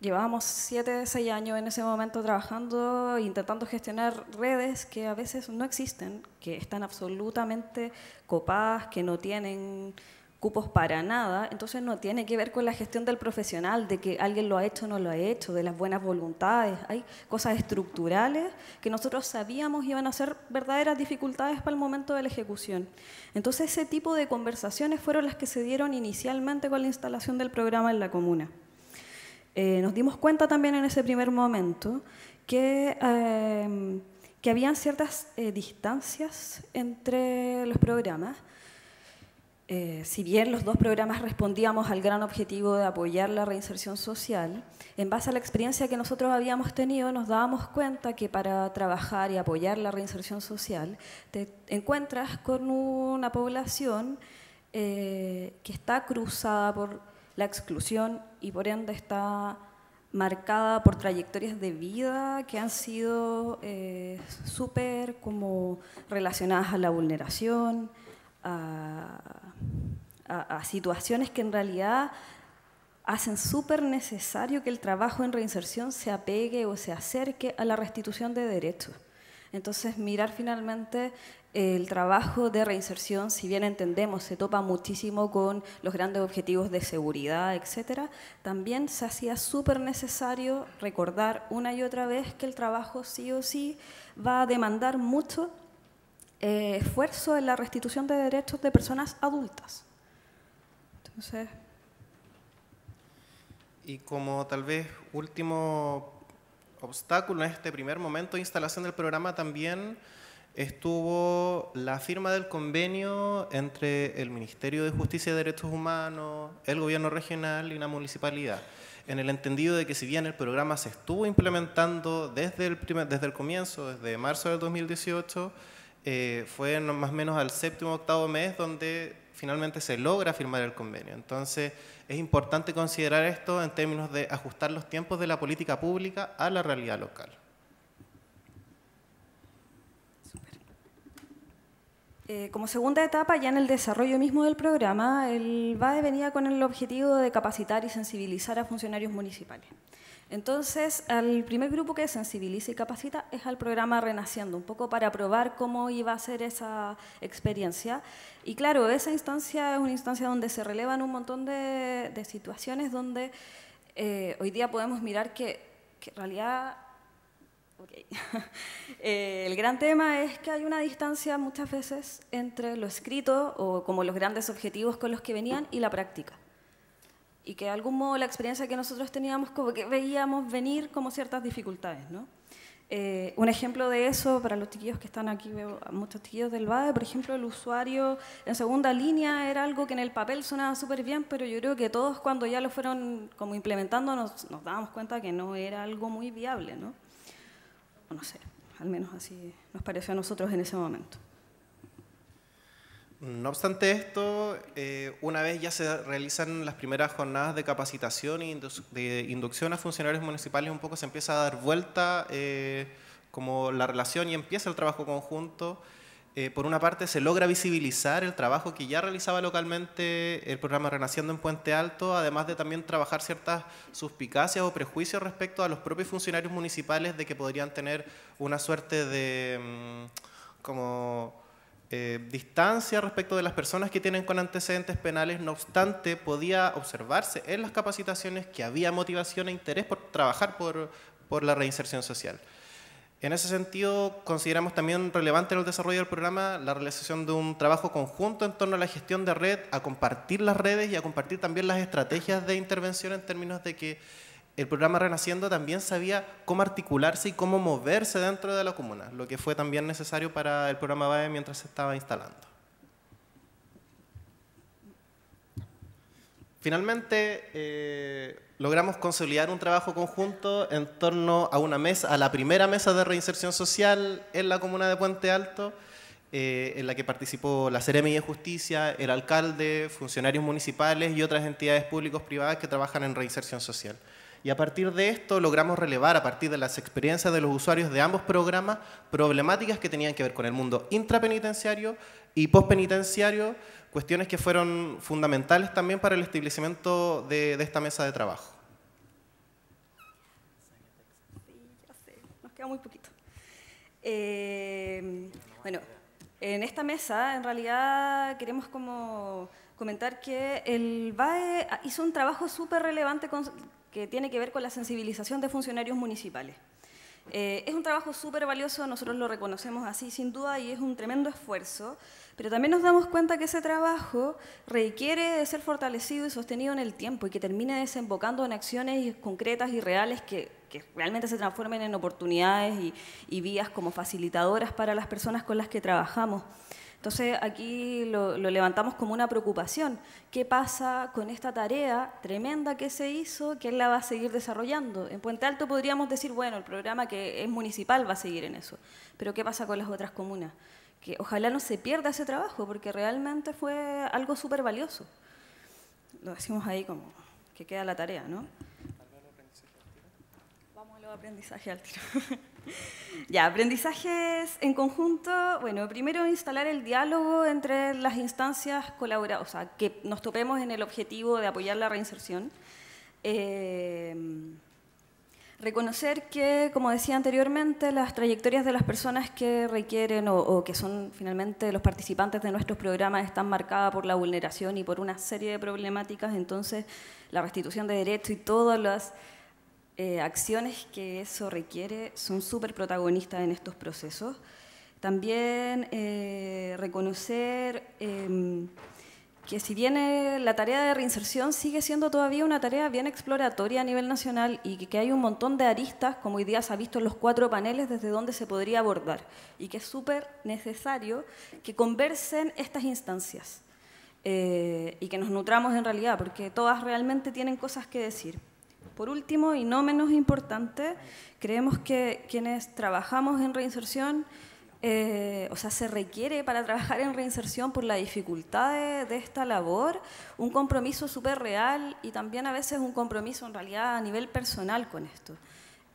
llevábamos 7, 6 años en ese momento trabajando, intentando gestionar redes que a veces no existen, que están absolutamente copadas, que no tienen cupos para nada. Entonces no tiene que ver con la gestión del profesional, de que alguien lo ha hecho o no lo ha hecho, de las buenas voluntades. Hay cosas estructurales que nosotros sabíamos iban a ser verdaderas dificultades para el momento de la ejecución. Entonces ese tipo de conversaciones fueron las que se dieron inicialmente con la instalación del programa en la comuna. Nos dimos cuenta también en ese primer momento que habían ciertas distancias entre los programas. Si bien los 2 programas respondíamos al gran objetivo de apoyar la reinserción social, en base a la experiencia que nosotros habíamos tenido, nos dábamos cuenta que para trabajar y apoyar la reinserción social, te encuentras con una población que está cruzada por la exclusión y por ende está marcada por trayectorias de vida que han sido súper como relacionadas a la vulneración, a situaciones que en realidad hacen súper necesario que el trabajo en reinserción se apegue o se acerque a la restitución de derechos. Entonces, mirar finalmente el trabajo de reinserción, si bien entendemos, se topa muchísimo con los grandes objetivos de seguridad, etcétera, también se hacía súper necesario recordar una y otra vez que el trabajo sí o sí va a demandar mucho esfuerzo en la restitución de derechos de personas adultas. Entonces... Y como tal vez último obstáculo en este primer momento de instalación del programa también estuvo la firma del convenio entre el Ministerio de Justicia y Derechos Humanos, el Gobierno Regional y la Municipalidad, en el entendido de que si bien el programa se estuvo implementando desde el comienzo, desde marzo del 2018, fue más o menos al séptimo o octavo mes donde finalmente se logra firmar el convenio. Entonces, es importante considerar esto en términos de ajustar los tiempos de la política pública a la realidad local. Como segunda etapa, ya en el desarrollo mismo del programa, el BAE venía con el objetivo de capacitar y sensibilizar a funcionarios municipales. Entonces, al primer grupo que sensibiliza y capacita es al programa Renaciendo, un poco para probar cómo iba a ser esa experiencia. Y claro, esa instancia es una instancia donde se relevan un montón de situaciones donde hoy día podemos mirar que en realidad... Okay. El gran tema es que hay una distancia muchas veces entre lo escrito o como los grandes objetivos con los que venían y la práctica. Y que de algún modo la experiencia que nosotros teníamos como que veíamos venir como ciertas dificultades, ¿no? Un ejemplo de eso, para los chiquillos que están aquí, veo a muchos chiquillos del BAE, por ejemplo, el usuario en segunda línea era algo que en el papel sonaba súper bien, pero yo creo que todos cuando ya lo fueron como implementando nos dábamos cuenta que no era algo muy viable, ¿no? No sé, al menos así nos pareció a nosotros en ese momento. No obstante esto, una vez ya se realizan las primeras jornadas de capacitación y de inducción a funcionarios municipales, un poco se empieza a dar vuelta como la relación y empieza el trabajo conjunto. Por una parte, se logra visibilizar el trabajo que ya realizaba localmente el programa Renaciendo en Puente Alto, además de también trabajar ciertas suspicacias o prejuicios respecto a los propios funcionarios municipales de que podrían tener una suerte de distancia respecto de las personas que tienen con antecedentes penales. No obstante, podía observarse en las capacitaciones que había motivación e interés por trabajar por la reinserción social. En ese sentido, consideramos también relevante en el desarrollo del programa la realización de un trabajo conjunto en torno a la gestión de red, a compartir las redes y a compartir también las estrategias de intervención en términos de que el programa Renaciendo también sabía cómo articularse y cómo moverse dentro de la comuna, lo que fue también necesario para el programa BAE mientras se estaba instalando. Finalmente, logramos consolidar un trabajo conjunto en torno a una mesa, a la primera mesa de reinserción social en la comuna de Puente Alto, en la que participó la Seremi de Justicia, el alcalde, funcionarios municipales y otras entidades públicas privadas que trabajan en reinserción social. Y a partir de esto logramos relevar, a partir de las experiencias de los usuarios de ambos programas, problemáticas que tenían que ver con el mundo intrapenitenciario y postpenitenciario, cuestiones que fueron fundamentales también para el establecimiento de esta mesa de trabajo. Sí, ya sé, nos queda muy poquito. Bueno, en esta mesa en realidad queremos como comentar que el BAE hizo un trabajo súper relevante que tiene que ver con la sensibilización de funcionarios municipales. Es un trabajo súper valioso, nosotros lo reconocemos así sin duda y es un tremendo esfuerzo, pero también nos damos cuenta que ese trabajo requiere de ser fortalecido y sostenido en el tiempo y que termine desembocando en acciones concretas y reales que realmente se transformen en oportunidades y vías como facilitadoras para las personas con las que trabajamos. Entonces, aquí lo levantamos como una preocupación. ¿Qué pasa con esta tarea tremenda que se hizo? ¿Quién la va a seguir desarrollando? En Puente Alto podríamos decir, bueno, el programa que es municipal va a seguir en eso. Pero ¿qué pasa con las otras comunas? Que ojalá no se pierda ese trabajo, porque realmente fue algo súper valioso. Lo decimos ahí como que queda la tarea, ¿no? Vamos a los aprendizajes al tiro. Ya, aprendizajes en conjunto. Bueno, primero instalar el diálogo entre las instancias colaboradoras, o sea, que nos topemos en el objetivo de apoyar la reinserción. Reconocer que, como decía anteriormente, las trayectorias de las personas que requieren o que son finalmente los participantes de nuestros programas están marcadas por la vulneración y por una serie de problemáticas, entonces la restitución de derechos y todas las acciones que eso requiere son súper protagonistas en estos procesos. También reconocer que si bien la tarea de reinserción sigue siendo todavía una tarea bien exploratoria a nivel nacional y que hay un montón de aristas, como hoy día se ha visto en los 4 paneles, desde donde se podría abordar, y que es súper necesario que conversen estas instancias y que nos nutramos en realidad, porque todas realmente tienen cosas que decir. Por último, y no menos importante, creemos que quienes trabajamos en reinserción, o sea, se requiere para trabajar en reinserción por la dificultad de esta labor, un compromiso súper real y también a veces un compromiso en realidad a nivel personal con esto.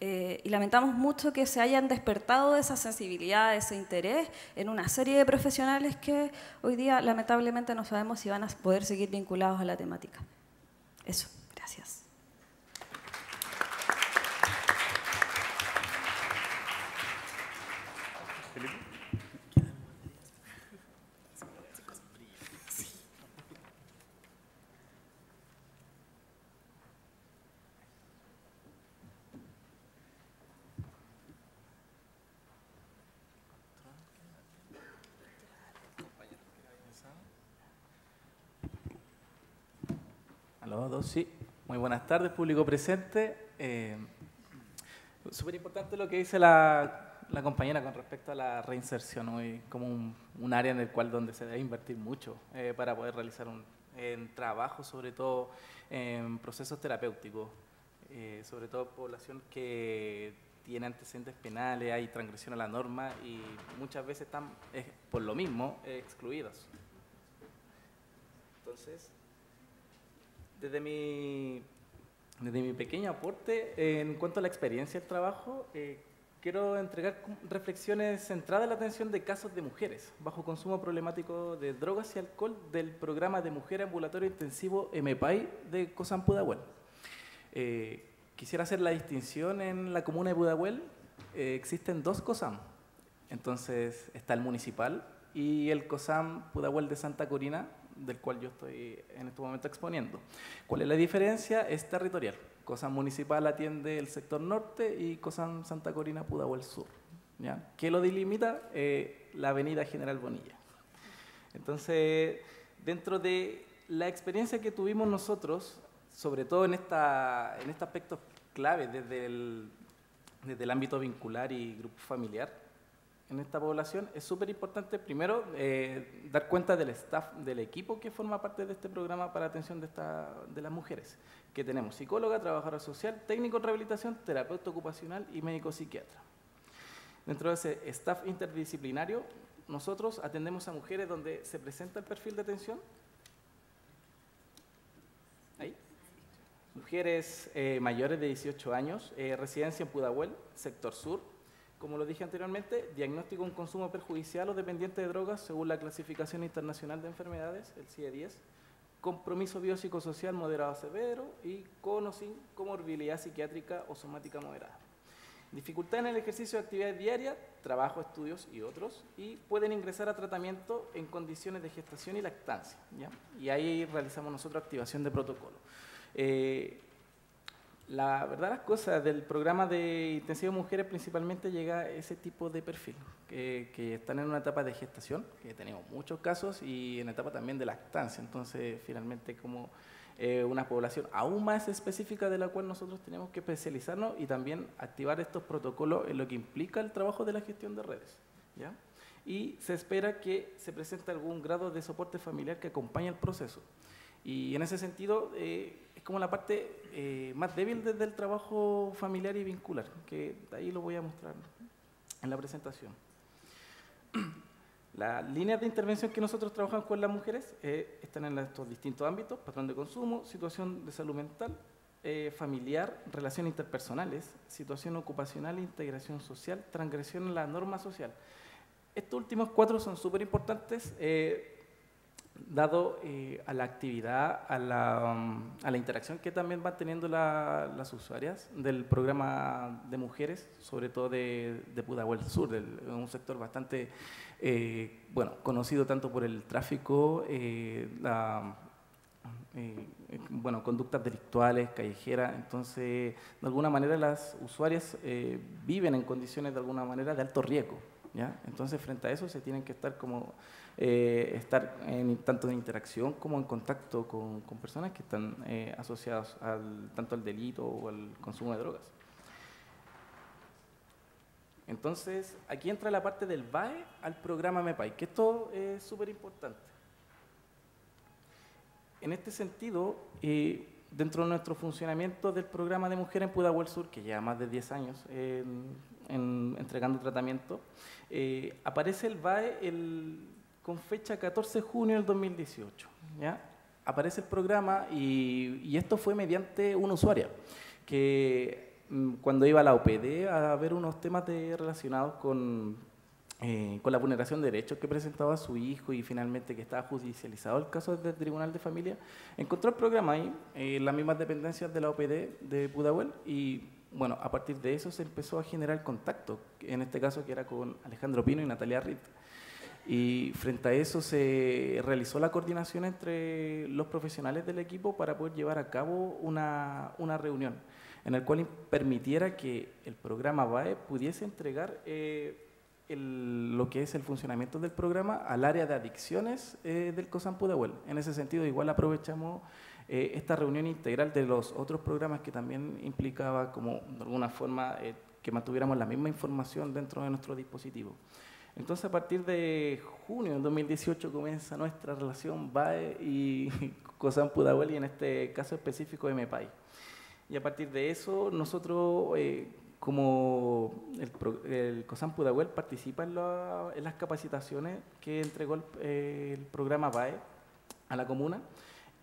Y lamentamos mucho que se hayan despertado esa sensibilidad, ese interés en una serie de profesionales que hoy día lamentablemente no sabemos si van a poder seguir vinculados a la temática. Eso, gracias. Aló, dos, sí. Muy buenas tardes, público presente. Súper importante lo que dice la compañera con respecto a la reinserción, hoy como un área en el cual donde se debe invertir mucho para poder realizar un trabajo, sobre todo en procesos terapéuticos, sobre todo población que tiene antecedentes penales, hay transgresión a la norma y muchas veces están, por lo mismo, excluidos. Entonces, desde mi pequeño aporte, en cuanto a la experiencia del trabajo, quiero entregar reflexiones centradas en la atención de casos de mujeres bajo consumo problemático de drogas y alcohol del programa de Mujer Ambulatorio Intensivo MPAI de COSAM Pudahuel. Quisiera hacer la distinción en la comuna de Pudahuel. Existen 2 COSAM. Entonces está el municipal y el COSAM Pudahuel de Santa Corina, del cual yo estoy en este momento exponiendo. ¿Cuál es la diferencia? Es territorial. COSAM municipal atiende el sector norte y COSAM Santa Corina Pudahuel Sur. ¿Ya? ¿Qué lo delimita? La avenida General Bonilla. Entonces, dentro de la experiencia que tuvimos nosotros, sobre todo en este aspecto clave desde el ámbito vincular y grupo familiar, en esta población, es súper importante, primero, dar cuenta del staff, del equipo que forma parte de este programa para atención de las mujeres, que tenemos psicóloga, trabajadora social, técnico en rehabilitación, terapeuta ocupacional y médico psiquiatra. Dentro de ese staff interdisciplinario, nosotros atendemos a mujeres donde se presenta el perfil de atención. Ahí. Mujeres mayores de 18 años, residencia en Pudahuel, sector sur. Como lo dije anteriormente, diagnóstico de un consumo perjudicial o dependiente de drogas según la clasificación internacional de enfermedades, el CIE-10, compromiso biopsicosocial moderado a severo y con o sin comorbilidad psiquiátrica o somática moderada. Dificultad en el ejercicio de actividades diarias, trabajo, estudios y otros, y pueden ingresar a tratamiento en condiciones de gestación y lactancia, ¿ya? Y ahí realizamos nosotros activación de protocolo. La verdad, las cosas del programa de intensivo mujeres principalmente llega a ese tipo de perfil, que están en una etapa de gestación, que tenemos muchos casos, y en etapa también de lactancia. Entonces, finalmente, como una población aún más específica de la cual nosotros tenemos que especializarnos y también activar estos protocolos en lo que implica el trabajo de la gestión de redes, ¿ya? Y se espera que se presente algún grado de soporte familiar que acompañe el proceso. Y en ese sentido, es como la parte más débil desde el trabajo familiar y vincular, que ahí lo voy a mostrar en la presentación. Las líneas de intervención que nosotros trabajamos con las mujeres están en estos distintos ámbitos: patrón de consumo, situación de salud mental, familiar, relaciones interpersonales, situación ocupacional, integración social, transgresión en la norma social. Estos últimos 4 son súper importantes dado a la actividad, a la interacción que también van teniendo las usuarias del programa de mujeres, sobre todo de Pudahuel Sur, un sector bastante bueno, conocido tanto por el tráfico, bueno, conductas delictuales, callejeras. Entonces, de alguna manera las usuarias viven en condiciones de alguna manera de alto riesgo, ¿ya? Entonces, frente a eso se tienen que estar como tanto en interacción como en contacto con personas que están asociadas tanto al delito o al consumo de drogas. Entonces, aquí entra la parte del VAE al programa MEPAI, que esto es súper importante. En este sentido, dentro de nuestro funcionamiento del programa de Mujeres en Pudahuel Sur, que lleva más de 10 años entregando tratamiento, aparece el VAE con fecha 14 de junio del 2018. ¿Ya? Aparece el programa y esto fue mediante una usuaria que cuando iba a la OPD a ver unos temas relacionados con la vulneración de derechos que presentaba su hijo y finalmente que estaba judicializado el caso desde el Tribunal de Familia, encontró el programa ahí, las mismas dependencias de la OPD de Pudahuel, y bueno, a partir de eso se empezó a generar contacto, en este caso que era con Alejandro Pino y Natalia Ritt. Y frente a eso se realizó la coordinación entre los profesionales del equipo para poder llevar a cabo una reunión en la cual permitiera que el programa VAE pudiese entregar lo que es el funcionamiento del programa al área de adicciones del COSAM Pudahuel. En ese sentido, igual aprovechamos esta reunión integral de los otros programas que también implicaba, como de alguna forma, que mantuviéramos la misma información dentro de nuestro dispositivo. Entonces, a partir de junio del 2018 comienza nuestra relación VAE y COSAM Pudahuel, y en este caso específico MEPAI. Y a partir de eso, nosotros, como el COSAM Pudahuel, participa en las capacitaciones que entregó el programa VAE a la comuna.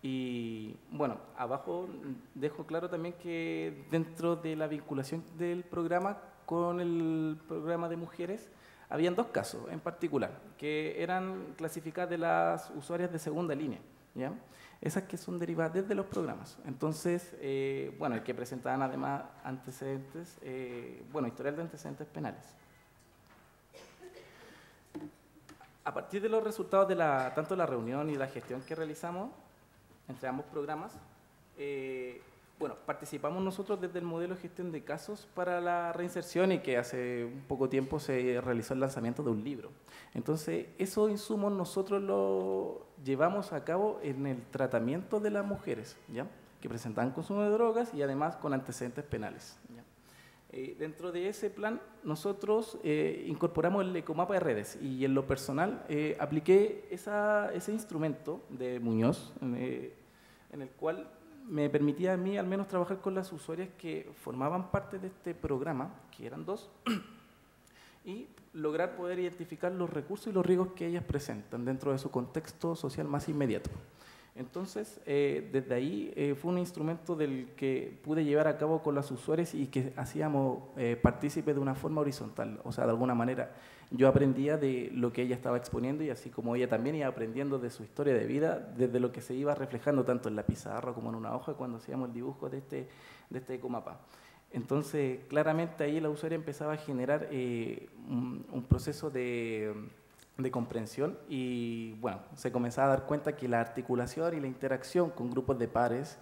Y bueno, abajo dejo claro también que dentro de la vinculación del programa con el programa de mujeres, habían dos casos en particular, que eran clasificadas de las usuarias de segunda línea, ¿ya? Esas que son derivadas desde los programas. Entonces, bueno, que presentaban además antecedentes, bueno, historial de antecedentes penales. A partir de los resultados de tanto la reunión y la gestión que realizamos entre ambos programas, bueno, participamos nosotros desde el modelo de gestión de casos para la reinserción, y que hace un poco tiempo se realizó el lanzamiento de un libro. Entonces, esos insumos nosotros los llevamos a cabo en el tratamiento de las mujeres, ¿ya? Que presentaban consumo de drogas y además con antecedentes penales, ¿ya? Dentro de ese plan, nosotros incorporamos el Ecomapa de redes, y en lo personal apliqué ese instrumento de Muñoz, en el cual me permitía a mí al menos trabajar con las usuarias que formaban parte de este programa, que eran dos, y lograr poder identificar los recursos y los riesgos que ellas presentan dentro de su contexto social más inmediato. Entonces, desde ahí fue un instrumento del que pude llevar a cabo con las usuarias y que hacíamos partícipes de una forma horizontal. O sea, de alguna manera yo aprendía de lo que ella estaba exponiendo, y así como ella también iba aprendiendo de su historia de vida, desde lo que se iba reflejando tanto en la pizarra como en una hoja cuando hacíamos el dibujo de este ecomapa. Entonces, claramente ahí la usuaria empezaba a generar un proceso de comprensión, y bueno, se comenzaba a dar cuenta que la articulación y la interacción con grupos de pares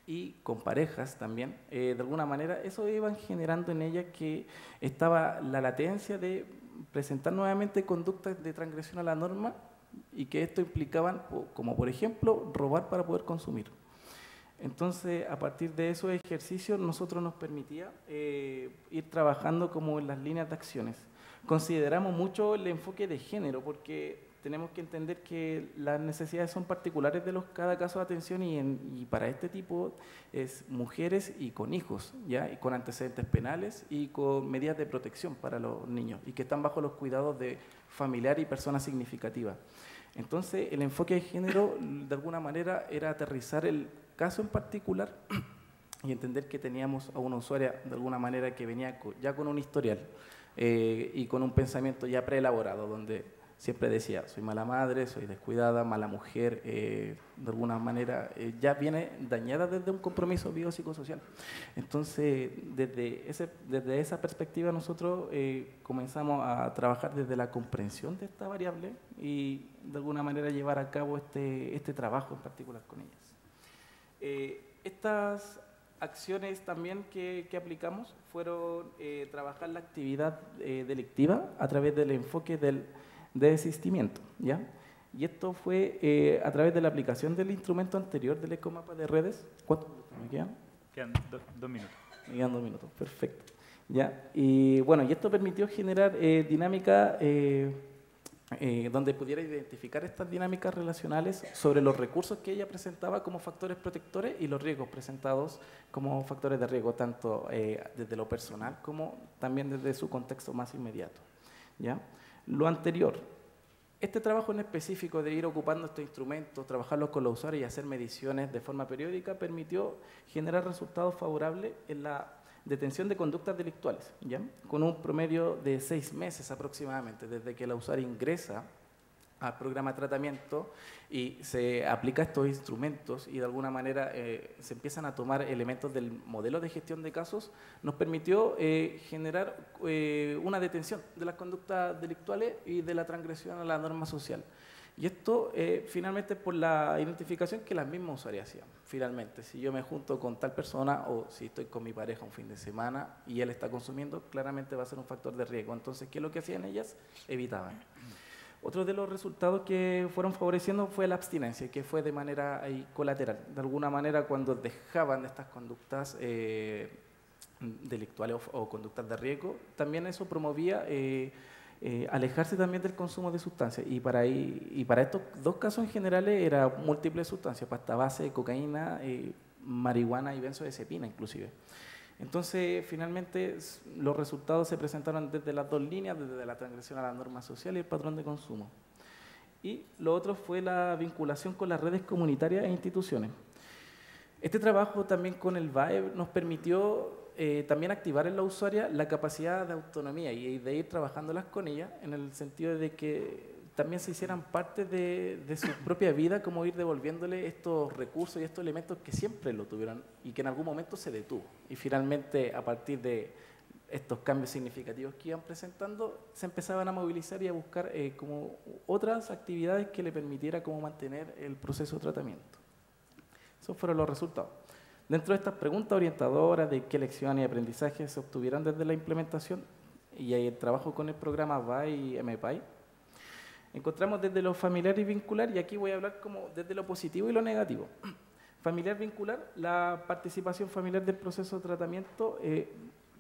y con parejas también, de alguna manera, eso iba generando en ella que estaba la latencia de presentar nuevamente conductas de transgresión a la norma, y que esto implicaban, como por ejemplo, robar para poder consumir. Entonces, a partir de esos ejercicios, nosotros nos permitía ir trabajando como en las líneas de acciones. Consideramos mucho el enfoque de género, porque tenemos que entender que las necesidades son particulares de cada caso de atención, y para este tipo es mujeres y con hijos, ¿ya? Y con antecedentes penales y con medidas de protección para los niños, y que están bajo los cuidados de familiar y personas significativas. Entonces, el enfoque de género, de alguna manera, era aterrizar el caso en particular y entender que teníamos a una usuaria, de alguna manera, que venía ya con un historial y con un pensamiento ya preelaborado, donde Siempre decía, soy mala madre, soy descuidada, mala mujer, de alguna manera ya viene dañada desde un compromiso biopsicosocial. Entonces, desde esa perspectiva nosotros comenzamos a trabajar desde la comprensión de esta variable y de alguna manera llevar a cabo este trabajo en particular con ellas. Estas acciones también que aplicamos fueron trabajar la actividad delictiva a través del enfoque del desistimiento, ¿ya? Y esto fue a través de la aplicación del instrumento anterior del ecomapa de redes. ¿Cuántos minutos me quedan? Quedan 2 minutos. Me quedan 2 minutos, perfecto. ¿Ya? Y bueno, y esto permitió generar dinámica donde pudiera identificar estas dinámicas relacionales sobre los recursos que ella presentaba como factores protectores y los riesgos presentados como factores de riesgo, tanto desde lo personal como también desde su contexto más inmediato, ¿ya? Lo anterior, este trabajo en específico de ir ocupando estos instrumentos, trabajarlos con los usuarios y hacer mediciones de forma periódica permitió generar resultados favorables en la detención de conductas delictuales, ¿ya? Con un promedio de 6 meses aproximadamente, desde que la usuaria ingresa al programa de tratamiento y se aplica estos instrumentos y de alguna manera se empiezan a tomar elementos del modelo de gestión de casos, nos permitió generar una detención de las conductas delictuales y de la transgresión a la norma social. Y esto finalmente por la identificación que las mismas usuarias hacían. Finalmente, si yo me junto con tal persona o si estoy con mi pareja un fin de semana y él está consumiendo, claramente va a ser un factor de riesgo. Entonces, ¿qué es lo que hacían ellas? Evitaban. Otro de los resultados que fueron favoreciendo fue la abstinencia, que fue de manera colateral. De alguna manera, cuando dejaban estas conductas delictuales o conductas de riesgo, también eso promovía alejarse también del consumo de sustancias. Y para estos 2 casos en general era múltiples sustancias, pasta base, cocaína, marihuana y benzodiazepina inclusive. Entonces, finalmente, los resultados se presentaron desde las 2 líneas, desde la transgresión a la norma social y el patrón de consumo. Y lo otro fue la vinculación con las redes comunitarias e instituciones. Este trabajo también con el VAE nos permitió también activar en la usuaria la capacidad de autonomía y de ir trabajándolas con ella, en el sentido de que también se hicieran parte de su propia vida, como ir devolviéndole estos recursos y estos elementos que siempre lo tuvieron y que en algún momento se detuvo. Y finalmente, a partir de estos cambios significativos que iban presentando, se empezaban a movilizar y a buscar como otras actividades que le permitiera como mantener el proceso de tratamiento. Esos fueron los resultados. Dentro de estas preguntas orientadoras de qué lecciones y aprendizajes se obtuvieron desde la implementación y el trabajo con el programa VAE y MPAI, encontramos desde lo familiar y vincular, y aquí voy a hablar como desde lo positivo y lo negativo. Familiar vincular, la participación familiar del proceso de tratamiento,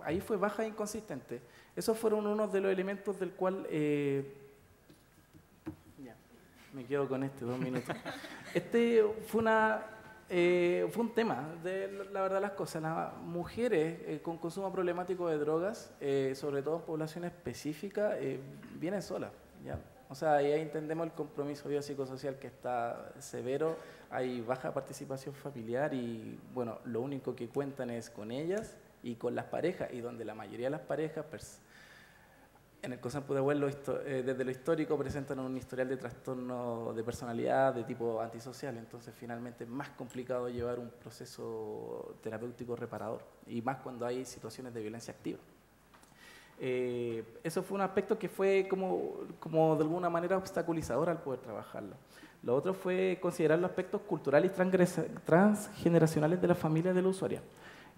ahí fue baja e inconsistente. Esos fueron unos de los elementos del cual... me quedo con 2 minutos. Fue un tema, de la verdad las cosas. Las mujeres con consumo problemático de drogas, sobre todo en población específica, vienen solas, ¿ya? O sea, ahí entendemos el compromiso biopsicosocial que está severo, hay baja participación familiar y, bueno, lo único que cuentan es con ellas y con las parejas, y donde la mayoría de las parejas, en el COSAMPU de Huelva, desde lo histórico, presentan un historial de trastorno de personalidad de tipo antisocial, entonces finalmente es más complicado llevar un proceso terapéutico reparador, y más cuando hay situaciones de violencia activa. Eso fue un aspecto que fue como de alguna manera obstaculizador al poder trabajarlo. Lo otro fue considerar los aspectos culturales y transgeneracionales de la familia de la usuaria,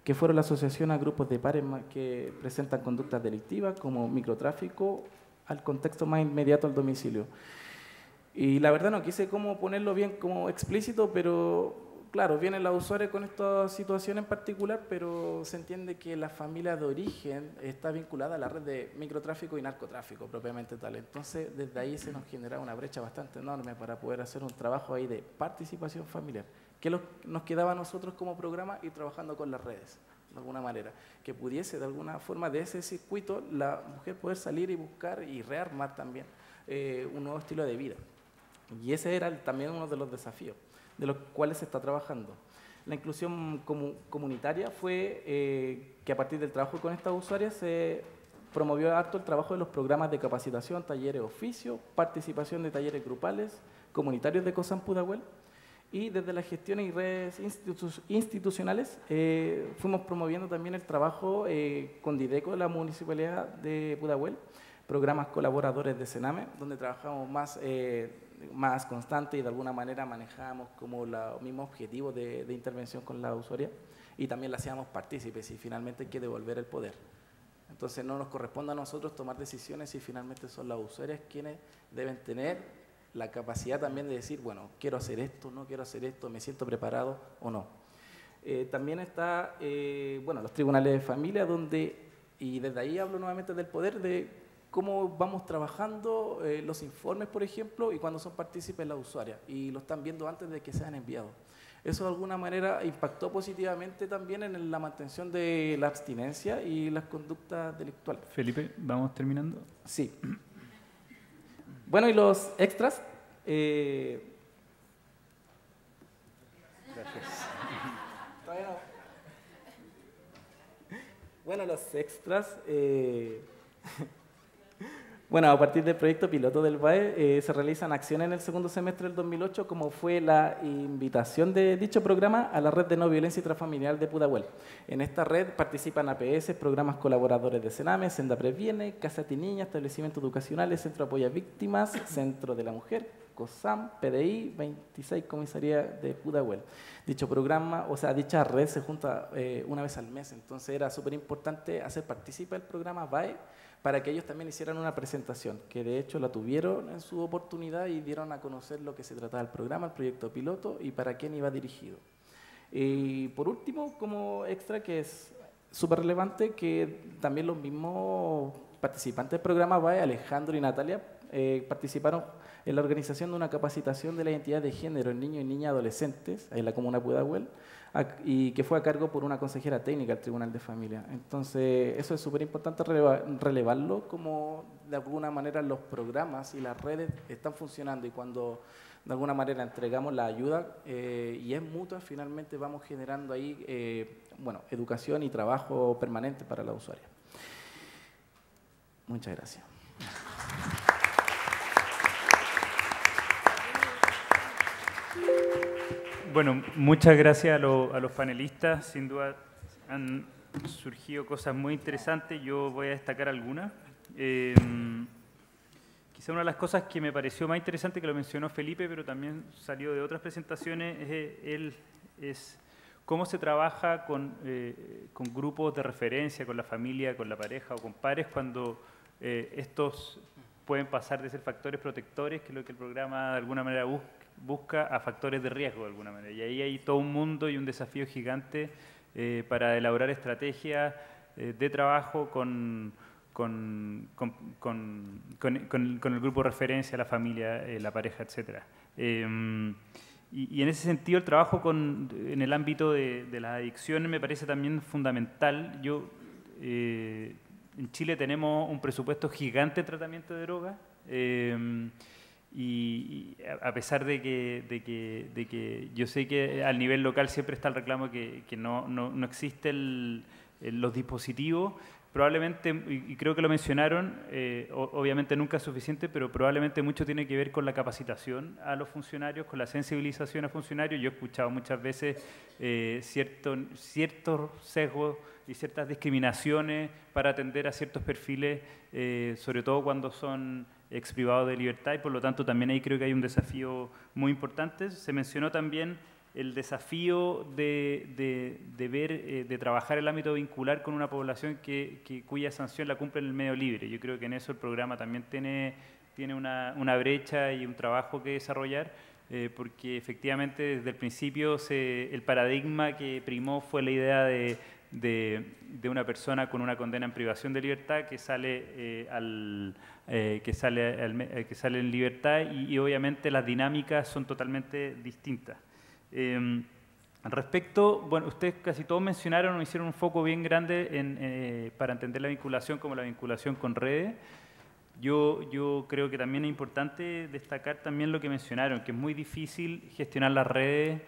que fueron la asociación a grupos de pares que presentan conductas delictivas como microtráfico al contexto más inmediato al domicilio. Y la verdad no quise como ponerlo bien como explícito, pero claro, viene la usuaria con esta situación en particular, pero se entiende que la familia de origen está vinculada a la red de microtráfico y narcotráfico propiamente tal. Entonces, desde ahí se nos genera una brecha bastante enorme para poder hacer un trabajo ahí de participación familiar, que nos quedaba a nosotros como programa ir trabajando con las redes, de alguna manera, que pudiese de alguna forma de ese circuito la mujer poder salir y buscar y rearmar también un nuevo estilo de vida. Y ese era también uno de los desafíos de los cuales se está trabajando. La inclusión comunitaria fue que a partir del trabajo con estas usuarias se promovió harto el trabajo de los programas de capacitación, talleres oficio, participación de talleres grupales, comunitarios de COSAM Pudahuel, y desde las gestiones y redes institucionales fuimos promoviendo también el trabajo con Dideco de la Municipalidad de Pudahuel, programas colaboradores de Sename, donde trabajamos más constante y de alguna manera manejábamos como los mismos objetivos de intervención con la usuaria, y también la hacíamos partícipes y finalmente hay que devolver el poder. Entonces no nos corresponde a nosotros tomar decisiones y finalmente son las usuarias quienes deben tener la capacidad también de decir, bueno, quiero hacer esto, no quiero hacer esto, me siento preparado o no. También está, bueno, los tribunales de familia, donde, y desde ahí hablo nuevamente del poder, de cómo vamos trabajando los informes, por ejemplo, y cuando son partícipes la usuaria, y lo están viendo antes de que sean enviados. Eso de alguna manera impactó positivamente también en la mantención de la abstinencia y las conductas delictuales. Felipe, ¿vamos terminando? Sí. Bueno, y los extras. Gracias. Todavía no. Bueno, los extras. Bueno, a partir del proyecto piloto del BAE se realizan acciones en el segundo semestre del 2008, como fue la invitación de dicho programa a la red de no violencia intrafamiliar de Pudahuel. En esta red participan APS, programas colaboradores de Sename, Senda Previene, Casa Tiniña, establecimientos educacionales, Centro de Apoyo a Víctimas, Centro de la Mujer, COSAM, PDI, 26 Comisaría de Pudahuel. Dicho programa, o sea, dicha red se junta una vez al mes, entonces era súper importante hacer partícipe del programa BAE, para que ellos también hicieran una presentación, que de hecho la tuvieron en su oportunidad y dieron a conocer lo que se trataba del programa, el proyecto piloto y para quién iba dirigido. Y por último, como extra, que es súper relevante, que también los mismos participantes del programa BAE, Alejandro y Natalia, participaron en la organización de una capacitación de la identidad de género en niños y niñas adolescentes en la comuna de Pudahuel, y que fue a cargo por una consejera técnica del Tribunal de Familia. Entonces, eso es súper importante relevarlo, como de alguna manera los programas y las redes están funcionando, y cuando de alguna manera entregamos la ayuda y es mutua, finalmente vamos generando ahí bueno, educación y trabajo permanente para la usuaria. Muchas gracias. Bueno, muchas gracias a los panelistas. Sin duda han surgido cosas muy interesantes. Yo voy a destacar algunas. Quizá una de las cosas que me pareció más interesante, que lo mencionó Felipe, pero también salió de otras presentaciones, es cómo se trabaja con grupos de referencia, con la familia, con la pareja o con pares, cuando estos pueden pasar de ser factores protectores, que es lo que el programa de alguna manera busca, a factores de riesgo de alguna manera. Y ahí hay todo un mundo y un desafío gigante para elaborar estrategias de trabajo con el grupo de referencia, la familia, la pareja, etc. Y en ese sentido el trabajo en el ámbito de las adicciones me parece también fundamental. En Chile tenemos un presupuesto gigante de tratamiento de drogas, y a pesar de que yo sé que al nivel local siempre está el reclamo que no existen los dispositivos, probablemente, y creo que lo mencionaron, obviamente nunca es suficiente, pero probablemente mucho tiene que ver con la capacitación a los funcionarios, con la sensibilización a funcionarios. Yo he escuchado muchas veces ciertos sesgos y ciertas discriminaciones para atender a ciertos perfiles, sobre todo cuando son exprivados de libertad, y por lo tanto también ahí creo que hay un desafío muy importante. Se mencionó también el desafío de trabajar el ámbito vincular con una población cuya sanción la cumple en el medio libre. Yo creo que en eso el programa también tiene una brecha y un trabajo que desarrollar, porque efectivamente desde el principio el paradigma que primó fue la idea de una persona con una condena en privación de libertad que sale en libertad, y obviamente las dinámicas son totalmente distintas. Respecto, bueno, ustedes casi todos mencionaron o hicieron un foco bien grande para entender la vinculación como la vinculación con redes. Yo creo que también es importante destacar también lo que mencionaron, que es muy difícil gestionar las redes.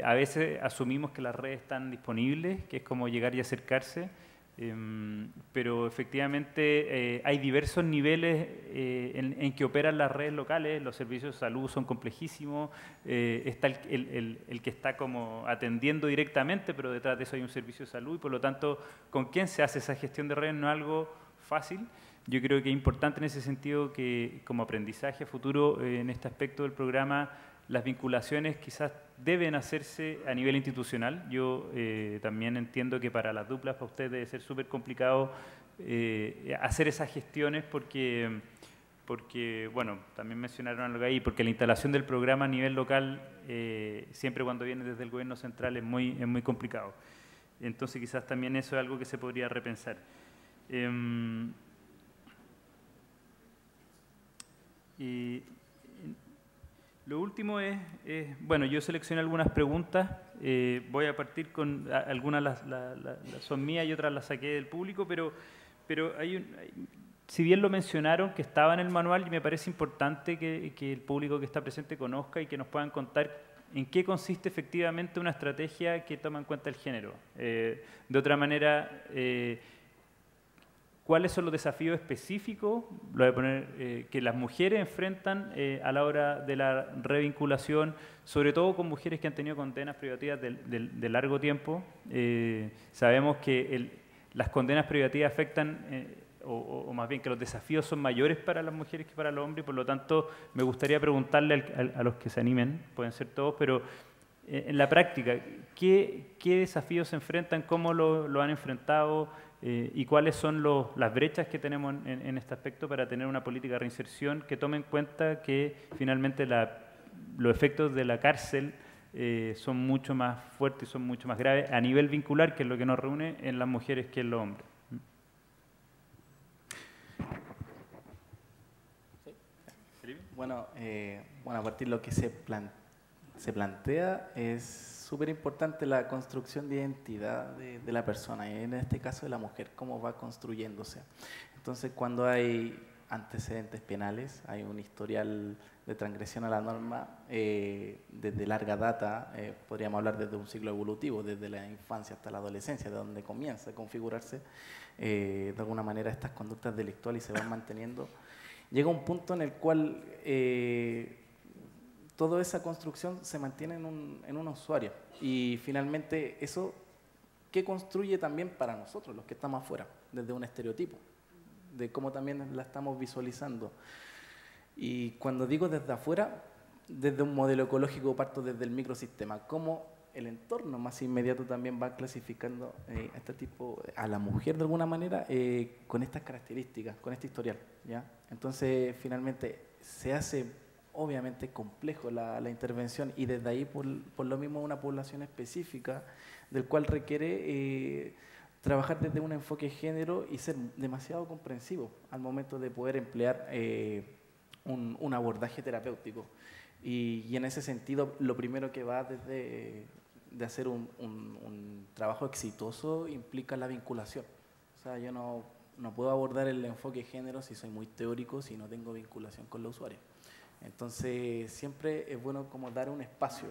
A veces asumimos que las redes están disponibles, que es como llegar y acercarse, Pero efectivamente hay diversos niveles en que operan las redes locales. Los servicios de salud son complejísimos, está el que está como atendiendo directamente, pero detrás de eso hay un servicio de salud y por lo tanto con quién se hace esa gestión de redes no es algo fácil. Yo creo que es importante en ese sentido que como aprendizaje futuro en este aspecto del programa las vinculaciones quizás deben hacerse a nivel institucional. Yo también entiendo que para las duplas para ustedes debe ser súper complicado hacer esas gestiones porque, bueno, también mencionaron algo ahí, porque la instalación del programa a nivel local, siempre cuando viene desde el gobierno central, es muy complicado. Entonces quizás también eso es algo que se podría repensar. Lo último es, bueno, yo seleccioné algunas preguntas, voy a partir con algunas son mías y otras las saqué del público, pero si bien lo mencionaron, que estaba en el manual, y me parece importante que el público que está presente conozca y que nos puedan contar en qué consiste efectivamente una estrategia que toma en cuenta el género. De otra manera, ¿cuáles son los desafíos específicos lo voy a poner, que las mujeres enfrentan a la hora de la revinculación, sobre todo con mujeres que han tenido condenas privativas de largo tiempo? Sabemos que las condenas privativas afectan, o más bien que los desafíos son mayores para las mujeres que para los hombres, y por lo tanto me gustaría preguntarle a los que se animen, pueden ser todos, pero en la práctica, ¿qué desafíos se enfrentan? ¿Cómo lo han enfrentado? ¿Y cuáles son las brechas que tenemos en este aspecto para tener una política de reinserción que tome en cuenta que finalmente los efectos de la cárcel son mucho más fuertes y son mucho más graves a nivel vincular, que es lo que nos reúne, en las mujeres que en los hombres? Bueno, a partir de lo que se plantea es súper importante la construcción de identidad de la persona, y en este caso de la mujer, cómo va construyéndose. Entonces, cuando hay antecedentes penales, hay un historial de transgresión a la norma desde larga data, podríamos hablar desde un ciclo evolutivo, desde la infancia hasta la adolescencia, de donde comienza a configurarse de alguna manera estas conductas delictuales y se van manteniendo. Llega un punto en el cual toda esa construcción se mantiene en un usuario, y finalmente eso, ¿qué construye también para nosotros, los que estamos afuera, desde un estereotipo, de cómo también la estamos visualizando? Y cuando digo desde afuera, desde un modelo ecológico parto desde el microsistema, cómo el entorno más inmediato también va clasificando a la mujer de alguna manera con estas características, con este historial, ¿ya? Entonces finalmente se hace obviamente complejo la intervención, y desde ahí por lo mismo una población específica del cual requiere trabajar desde un enfoque de género y ser demasiado comprensivo al momento de poder emplear un abordaje terapéutico. Y en ese sentido lo primero que va desde de hacer un trabajo exitoso implica la vinculación. O sea, yo no puedo abordar el enfoque de género si soy muy teórico, si no tengo vinculación con los usuarios. Entonces, siempre es bueno como dar un espacio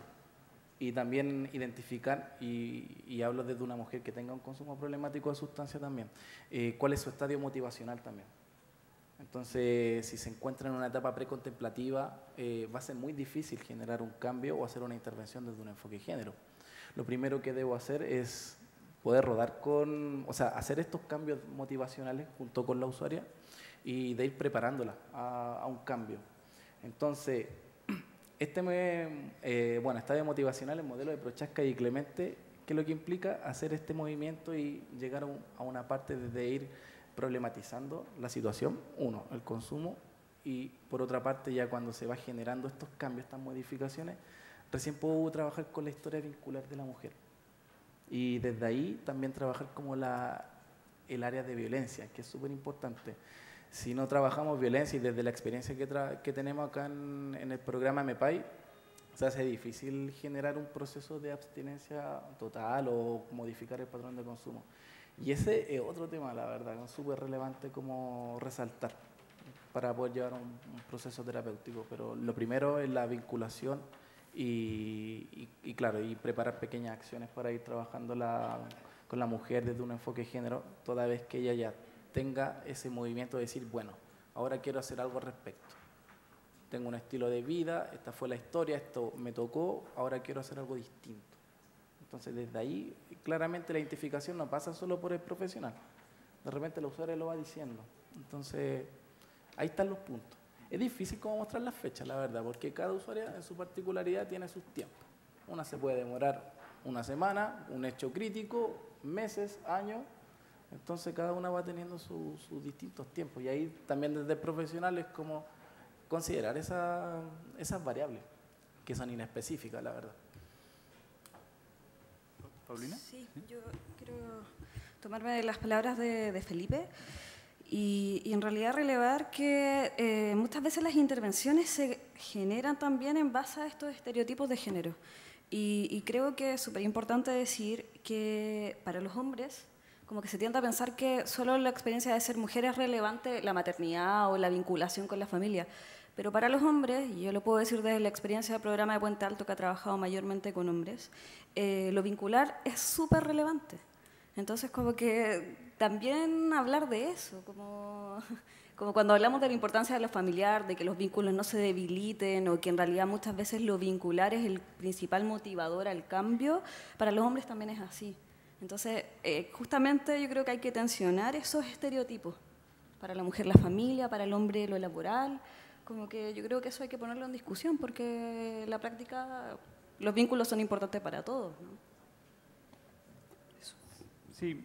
y también identificar, y hablo desde una mujer que tenga un consumo problemático de sustancia también, cuál es su estadio motivacional también. Entonces, si se encuentra en una etapa precontemplativa, va a ser muy difícil generar un cambio o hacer una intervención desde un enfoque de género. Lo primero que debo hacer es poder rodar hacer estos cambios motivacionales junto con la usuaria y de ir preparándola a un cambio. Entonces, estadio motivacional, el modelo de Prochaska y Clemente, ¿qué es lo que implica? Hacer este movimiento y llegar a una parte de ir problematizando la situación, el consumo, y por otra parte, ya cuando se va generando estos cambios, estas modificaciones, recién puedo trabajar con la historia vincular de la mujer. Y desde ahí también trabajar como el área de violencia, que es súper importante. Si no trabajamos violencia, y desde la experiencia que tenemos acá en el programa MEPAI, se hace difícil generar un proceso de abstinencia total o modificar el patrón de consumo. Y ese es otro tema, la verdad, es súper relevante como resaltar para poder llevar un proceso terapéutico. Pero lo primero es la vinculación y claro, y preparar pequeñas acciones para ir trabajando con la mujer desde un enfoque de género, toda vez que ella ya tenga ese movimiento de decir, bueno, ahora quiero hacer algo al respecto. Tengo un estilo de vida, esta fue la historia, esto me tocó, ahora quiero hacer algo distinto. Entonces, desde ahí, claramente la identificación no pasa solo por el profesional. De repente el usuario lo va diciendo. Entonces, ahí están los puntos. Es difícil como mostrar las fechas, la verdad, porque cada usuario en su particularidad tiene sus tiempos. Una se puede demorar una semana, un hecho crítico, meses, años. Entonces, cada una va teniendo sus distintos tiempos. Y ahí también desde el profesional es como considerar esas variables, que son inespecíficas, la verdad. ¿Paulina? Sí, yo quiero tomarme de las palabras de Felipe y en realidad relevar que muchas veces las intervenciones se generan también en base a estos estereotipos de género. Y creo que es súper importante decir que para los hombres, como que se tiende a pensar que solo la experiencia de ser mujer es relevante la maternidad o la vinculación con la familia. Pero para los hombres, y yo lo puedo decir desde la experiencia del programa de Puente Alto, que ha trabajado mayormente con hombres, lo vincular es súper relevante. Entonces, como que también hablar de eso, como cuando hablamos de la importancia de lo familiar, de que los vínculos no se debiliten o que en realidad muchas veces lo vincular es el principal motivador al cambio, para los hombres también es así. Entonces, justamente yo creo que hay que tensionar esos estereotipos. Para la mujer la familia, para el hombre lo laboral. Como que yo creo que eso hay que ponerlo en discusión porque en la práctica los vínculos son importantes para todos, ¿no? Sí,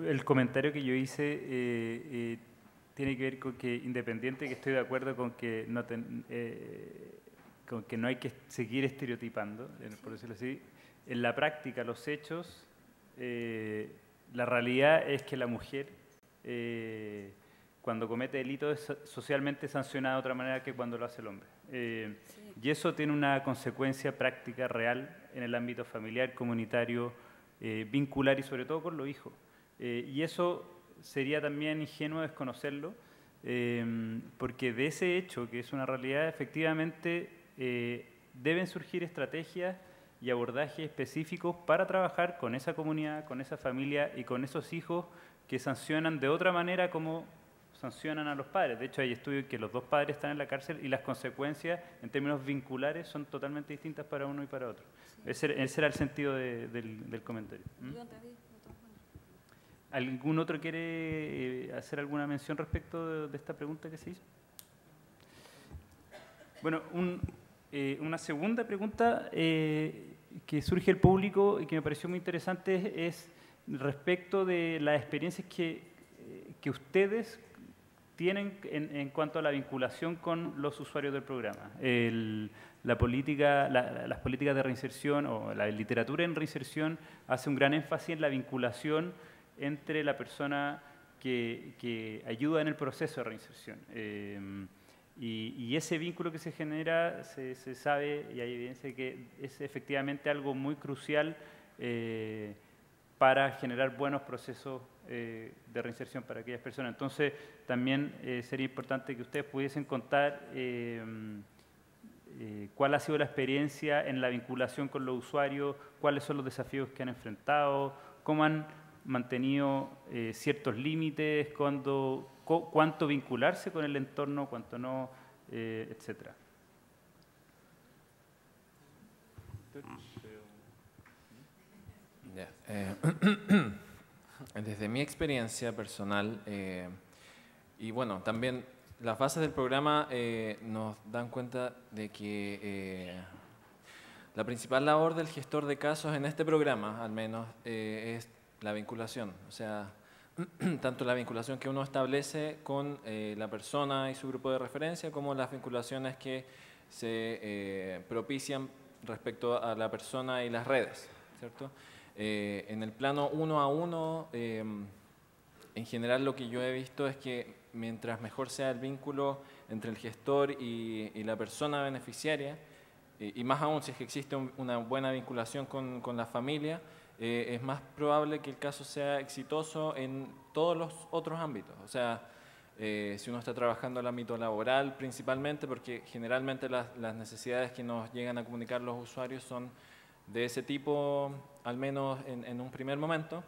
el comentario que yo hice tiene que ver con que, independiente que estoy de acuerdo con que no hay que seguir estereotipando, por decirlo así, en la práctica, los hechos, la realidad es que la mujer, cuando comete delito, es socialmente sancionada de otra manera que cuando lo hace el hombre. Y eso tiene una consecuencia práctica real en el ámbito familiar, comunitario, vincular y sobre todo con los hijos. Y eso sería también ingenuo desconocerlo, porque de ese hecho, que es una realidad, efectivamente deben surgir estrategias y abordajes específicos para trabajar con esa comunidad, con esa familia y con esos hijos que sancionan de otra manera como sancionan a los padres. De hecho, hay estudios en que los dos padres están en la cárcel y las consecuencias en términos vinculares son totalmente distintas para uno y para otro. Ese era el sentido del comentario. ¿Algún otro quiere hacer alguna mención respecto de esta pregunta que se hizo? Bueno, una segunda pregunta que surge del público y que me pareció muy interesante es respecto de las experiencias que ustedes tienen en cuanto a la vinculación con los usuarios del programa. Las políticas de reinserción o la literatura en reinserción hace un gran énfasis en la vinculación entre la persona que ayuda en el proceso de reinserción. Y ese vínculo que se genera se sabe y hay evidencia de que es efectivamente algo muy crucial para generar buenos procesos de reinserción para aquellas personas. Entonces, también sería importante que ustedes pudiesen contar cuál ha sido la experiencia en la vinculación con los usuarios, cuáles son los desafíos que han enfrentado, cómo han mantenido ciertos límites, cuánto vincularse con el entorno, cuánto no, etcétera. Desde mi experiencia personal, y bueno, también las bases del programa nos dan cuenta de que la principal labor del gestor de casos en este programa, al menos, es la vinculación. O sea, tanto la vinculación que uno establece con la persona y su grupo de referencia, como las vinculaciones que se propician respecto a la persona y las redes, ¿cierto? En el plano uno a uno, en general lo que yo he visto es que mientras mejor sea el vínculo entre el gestor y la persona beneficiaria, y más aún si es que existe una buena vinculación con la familia, es más probable que el caso sea exitoso en todos los otros ámbitos. O sea, si uno está trabajando en el ámbito laboral principalmente, porque generalmente las necesidades que nos llegan a comunicar los usuarios son de ese tipo, al menos en un primer momento.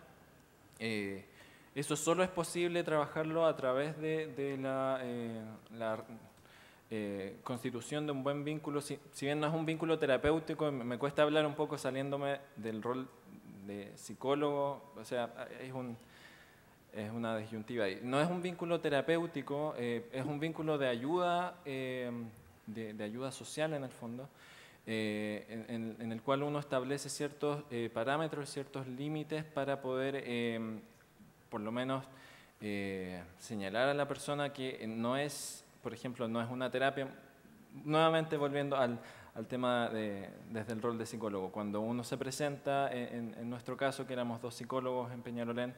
Eso solo es posible trabajarlo a través de la constitución de un buen vínculo. Si bien no es un vínculo terapéutico, me cuesta hablar un poco saliéndome del rol de psicólogo, o sea, es una disyuntiva ahí. No es un vínculo terapéutico, es un vínculo de ayuda, de ayuda social en el fondo, en el cual uno establece ciertos parámetros, ciertos límites para poder, por lo menos, señalar a la persona que no es, por ejemplo, no es una terapia. Nuevamente volviendo al tema desde el rol de psicólogo. Cuando uno se presenta, en nuestro caso, que éramos 2 psicólogos en Peñalolén,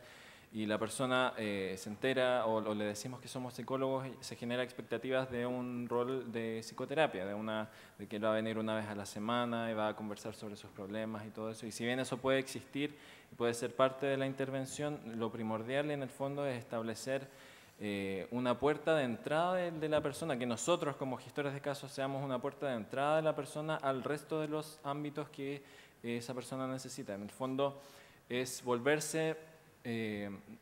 y la persona se entera o le decimos que somos psicólogos, se genera expectativas de un rol de psicoterapia, de que él va a venir una vez a la semana y va a conversar sobre sus problemas y todo eso. Y si bien eso puede existir y puede ser parte de la intervención, lo primordial en el fondo es establecer una puerta de entrada de la persona, que nosotros como gestores de casos seamos una puerta de entrada de la persona al resto de los ámbitos que esa persona necesita. En el fondo es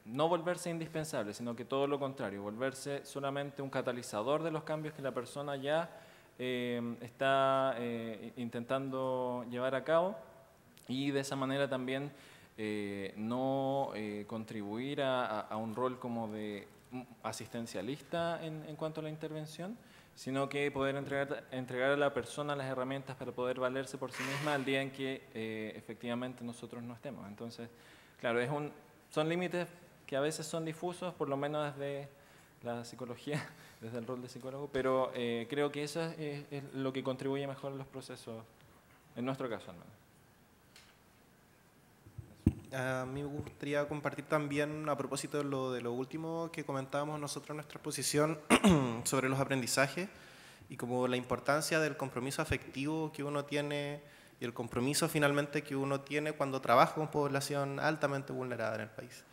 no volverse indispensable, sino que todo lo contrario, volverse solamente un catalizador de los cambios que la persona ya está intentando llevar a cabo, y de esa manera también no contribuir a un rol como de asistencialista en cuanto a la intervención, sino que poder entregar a la persona las herramientas para poder valerse por sí misma al día en que efectivamente nosotros no estemos. Entonces, claro, son límites que a veces son difusos, por lo menos desde la psicología, desde el rol de psicólogo, pero creo que eso es lo que contribuye mejor a los procesos, en nuestro caso al menos. A mí me gustaría compartir también, a propósito de lo último que comentábamos nosotros en nuestra exposición sobre los aprendizajes y como la importancia del compromiso afectivo que uno tiene y el compromiso finalmente que uno tiene cuando trabaja con población altamente vulnerada en el país.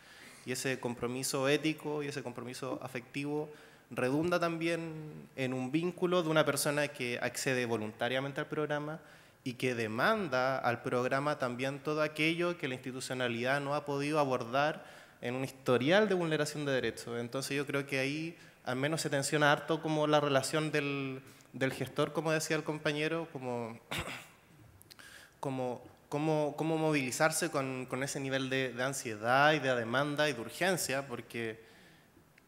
Y ese compromiso ético y ese compromiso afectivo redunda también en un vínculo de una persona que accede voluntariamente al programa y que demanda al programa también todo aquello que la institucionalidad no ha podido abordar en un historial de vulneración de derechos. Entonces yo creo que ahí al menos se tensiona harto como la relación del gestor, como decía el compañero, como movilizarse con ese nivel de ansiedad y de demanda y de urgencia, porque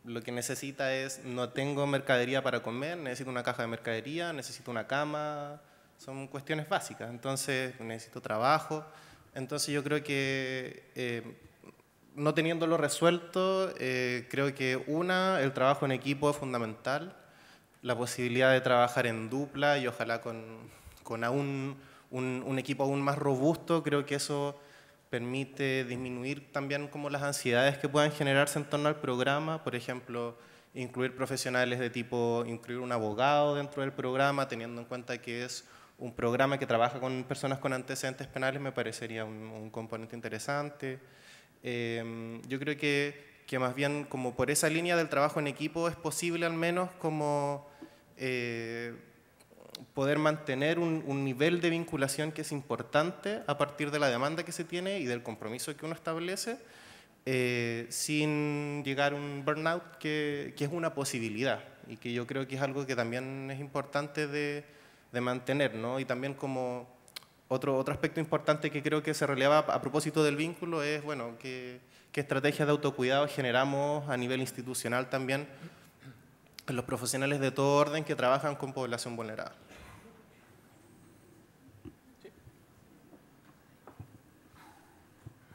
lo que necesita es, no tengo mercadería para comer, necesito una caja de mercadería, necesito una cama. Son cuestiones básicas, entonces necesito trabajo. Entonces yo creo que no teniéndolo resuelto, creo que el trabajo en equipo es fundamental, la posibilidad de trabajar en dupla y ojalá con aún un equipo aún más robusto, creo que eso permite disminuir también como las ansiedades que puedan generarse en torno al programa, por ejemplo, incluir profesionales de tipo, incluir un abogado dentro del programa, teniendo en cuenta que es un programa que trabaja con personas con antecedentes penales, me parecería un componente interesante. Yo creo que más bien como por esa línea del trabajo en equipo es posible al menos como poder mantener un nivel de vinculación que es importante a partir de la demanda que se tiene y del compromiso que uno establece, sin llegar a un burnout que es una posibilidad y que yo creo que es algo que también es importante de mantener, ¿no? Y también como otro aspecto importante que creo que se releva a propósito del vínculo es, bueno, qué estrategias de autocuidado generamos a nivel institucional también en los profesionales de todo orden que trabajan con población vulnerada.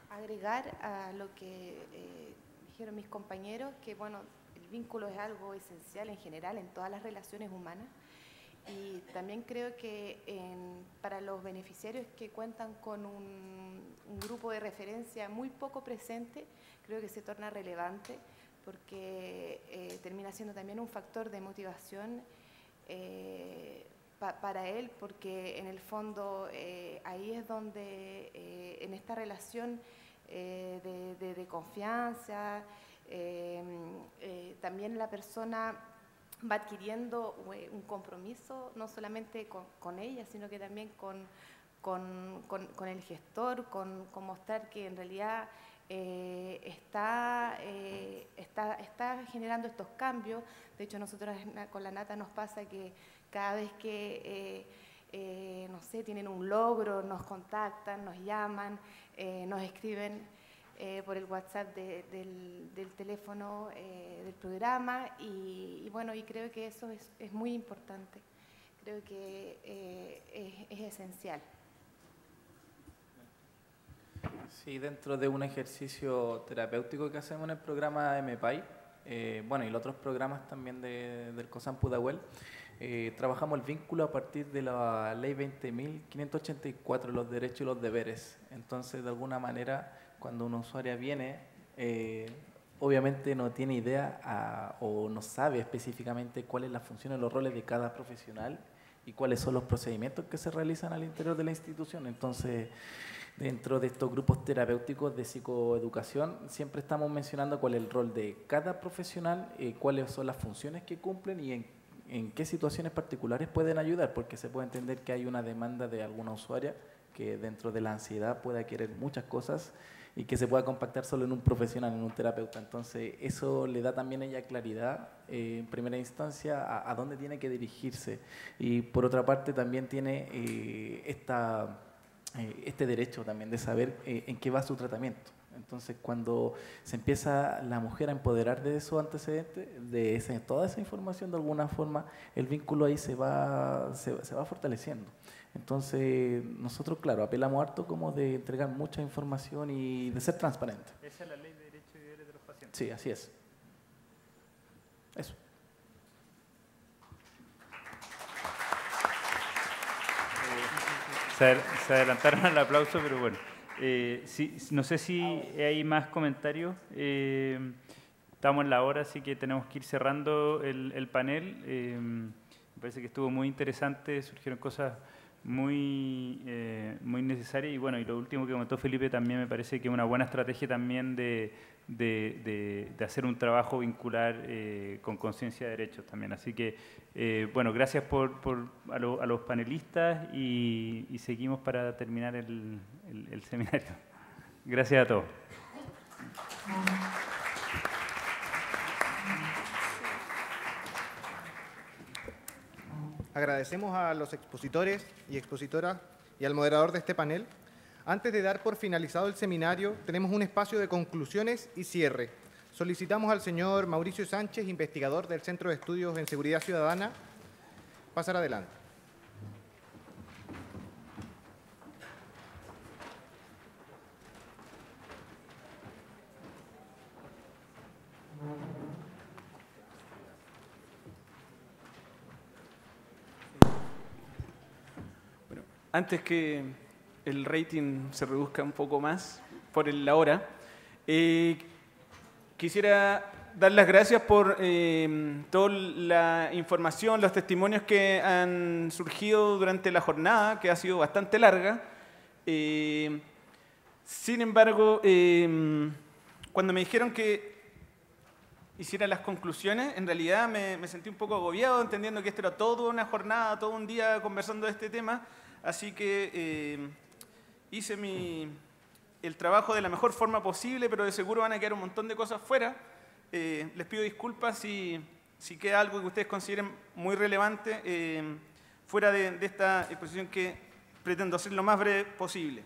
Agregar a lo que dijeron mis compañeros, que bueno, el vínculo es algo esencial en general en todas las relaciones humanas. Y también creo que para los beneficiarios que cuentan con un grupo de referencia muy poco presente, creo que se torna relevante porque termina siendo también un factor de motivación para él, porque en el fondo ahí es donde en esta relación de confianza también la persona va adquiriendo un compromiso no solamente con ella, sino que también con el gestor, con mostrar que en realidad está generando estos cambios. De hecho, nosotros con la Nata nos pasa que cada vez que, no sé, tienen un logro, nos contactan, nos llaman, nos escriben por el WhatsApp del teléfono del programa y bueno, y creo que eso es muy importante. Creo que es esencial. Sí, dentro de un ejercicio terapéutico que hacemos en el programa MPAI, bueno, y los otros programas también del COSAM Pudahuel, trabajamos el vínculo a partir de la Ley 20.584, los derechos y los deberes. Entonces, de alguna manera, cuando una usuaria viene, obviamente no tiene idea o no sabe específicamente cuáles son las funciones, los roles de cada profesional y cuáles son los procedimientos que se realizan al interior de la institución. Entonces, dentro de estos grupos terapéuticos de psicoeducación, siempre estamos mencionando cuál es el rol de cada profesional, cuáles son las funciones que cumplen y en qué situaciones particulares pueden ayudar, porque se puede entender que hay una demanda de alguna usuaria que dentro de la ansiedad pueda querer muchas cosas y que se pueda compactar solo en un profesional, en un terapeuta. Entonces, eso le da también a ella claridad, en primera instancia, a dónde tiene que dirigirse. Y por otra parte, también tiene este derecho también de saber en qué va su tratamiento. Entonces, cuando se empieza la mujer a empoderar de esos antecedentes, de toda esa información, de alguna forma, el vínculo ahí se va fortaleciendo. Entonces, nosotros, claro, apelamos harto como de entregar mucha información y de ser transparente. Esa es la ley de derechos y deberes de los pacientes. Sí, así es. Eso. Se adelantaron al aplauso, pero bueno. No sé si hay más comentarios. Estamos en la hora, así que tenemos que ir cerrando el panel. Me parece que estuvo muy interesante, surgieron cosas muy necesarias y bueno, y lo último que comentó Felipe también me parece que es una buena estrategia también de hacer un trabajo vincular con conciencia de derechos también. Así que, bueno, gracias a los panelistas y seguimos para terminar el seminario. Gracias a todos. Agradecemos a los expositores y expositoras y al moderador de este panel. Antes de dar por finalizado el seminario, tenemos un espacio de conclusiones y cierre. Solicitamos al señor Mauricio Sánchez, investigador del Centro de Estudios en Seguridad Ciudadana, pasar adelante. Antes que el rating se reduzca un poco más por la hora, quisiera dar las gracias por toda la información, los testimonios que han surgido durante la jornada, que ha sido bastante larga. Sin embargo, cuando me dijeron que hiciera las conclusiones, en realidad me sentí un poco agobiado, entendiendo que esto era toda una jornada, todo un día conversando de este tema. Así que hice el trabajo de la mejor forma posible, pero de seguro van a quedar un montón de cosas fuera. Les pido disculpas si queda algo que ustedes consideren muy relevante fuera de esta exposición que pretendo hacer lo más breve posible.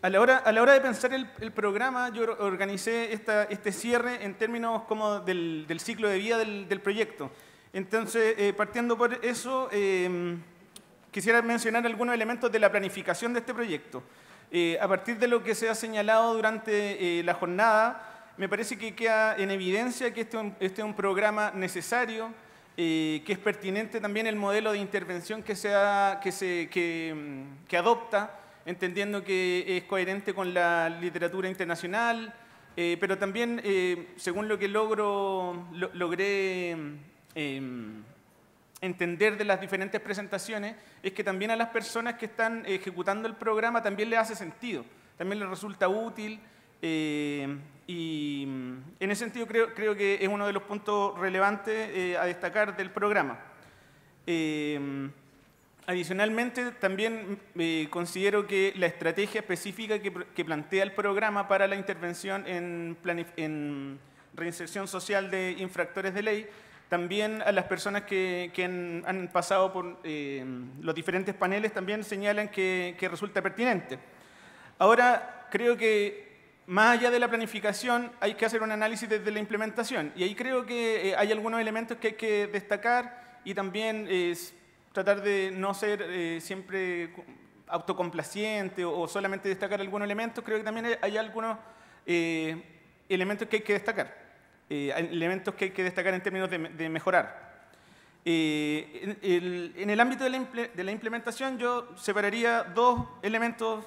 A la hora de pensar el programa, yo organicé este cierre en términos como del ciclo de vida del proyecto. Entonces, partiendo por eso, quisiera mencionar algunos elementos de la planificación de este proyecto. A partir de lo que se ha señalado durante la jornada, me parece que queda en evidencia que este es un programa necesario, que es pertinente también el modelo de intervención que adopta, entendiendo que es coherente con la literatura internacional, pero también, según lo que logré entender de las diferentes presentaciones, es que también a las personas que están ejecutando el programa también les hace sentido, también les resulta útil, y en ese sentido creo que es uno de los puntos relevantes a destacar del programa. Adicionalmente, también considero que la estrategia específica que plantea el programa para la intervención en reinserción social de infractores de ley, también a las personas que han pasado por los diferentes paneles también señalan que resulta pertinente. Ahora, creo que más allá de la planificación hay que hacer un análisis desde la implementación, y ahí creo que hay algunos elementos que hay que destacar y también tratar de no ser siempre autocomplaciente o solamente destacar algunos elementos. Creo que también hay algunos elementos que hay que destacar, elementos que hay que destacar en términos de mejorar. En el ámbito de la implementación yo separaría dos elementos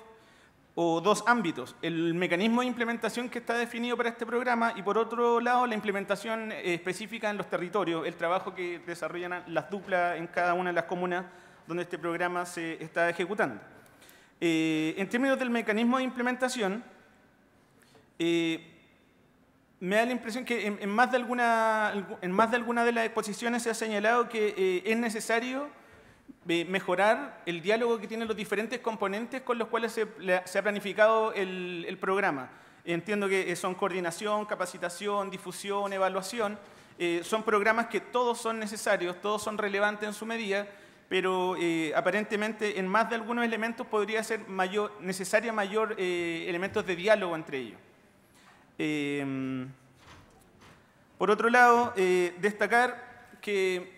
o dos ámbitos: el mecanismo de implementación que está definido para este programa y, por otro lado, la implementación específica en los territorios, el trabajo que desarrollan las duplas en cada una de las comunas donde este programa se está ejecutando. En términos del mecanismo de implementación, me da la impresión que en más de alguna de las exposiciones se ha señalado que es necesario mejorar el diálogo que tienen los diferentes componentes con los cuales se ha planificado el programa. Entiendo que son coordinación, capacitación, difusión, evaluación. Son programas que todos son necesarios, todos son relevantes en su medida, pero aparentemente en más de algunos elementos podría ser necesaria mayor elementos de diálogo entre ellos. Por otro lado, destacar que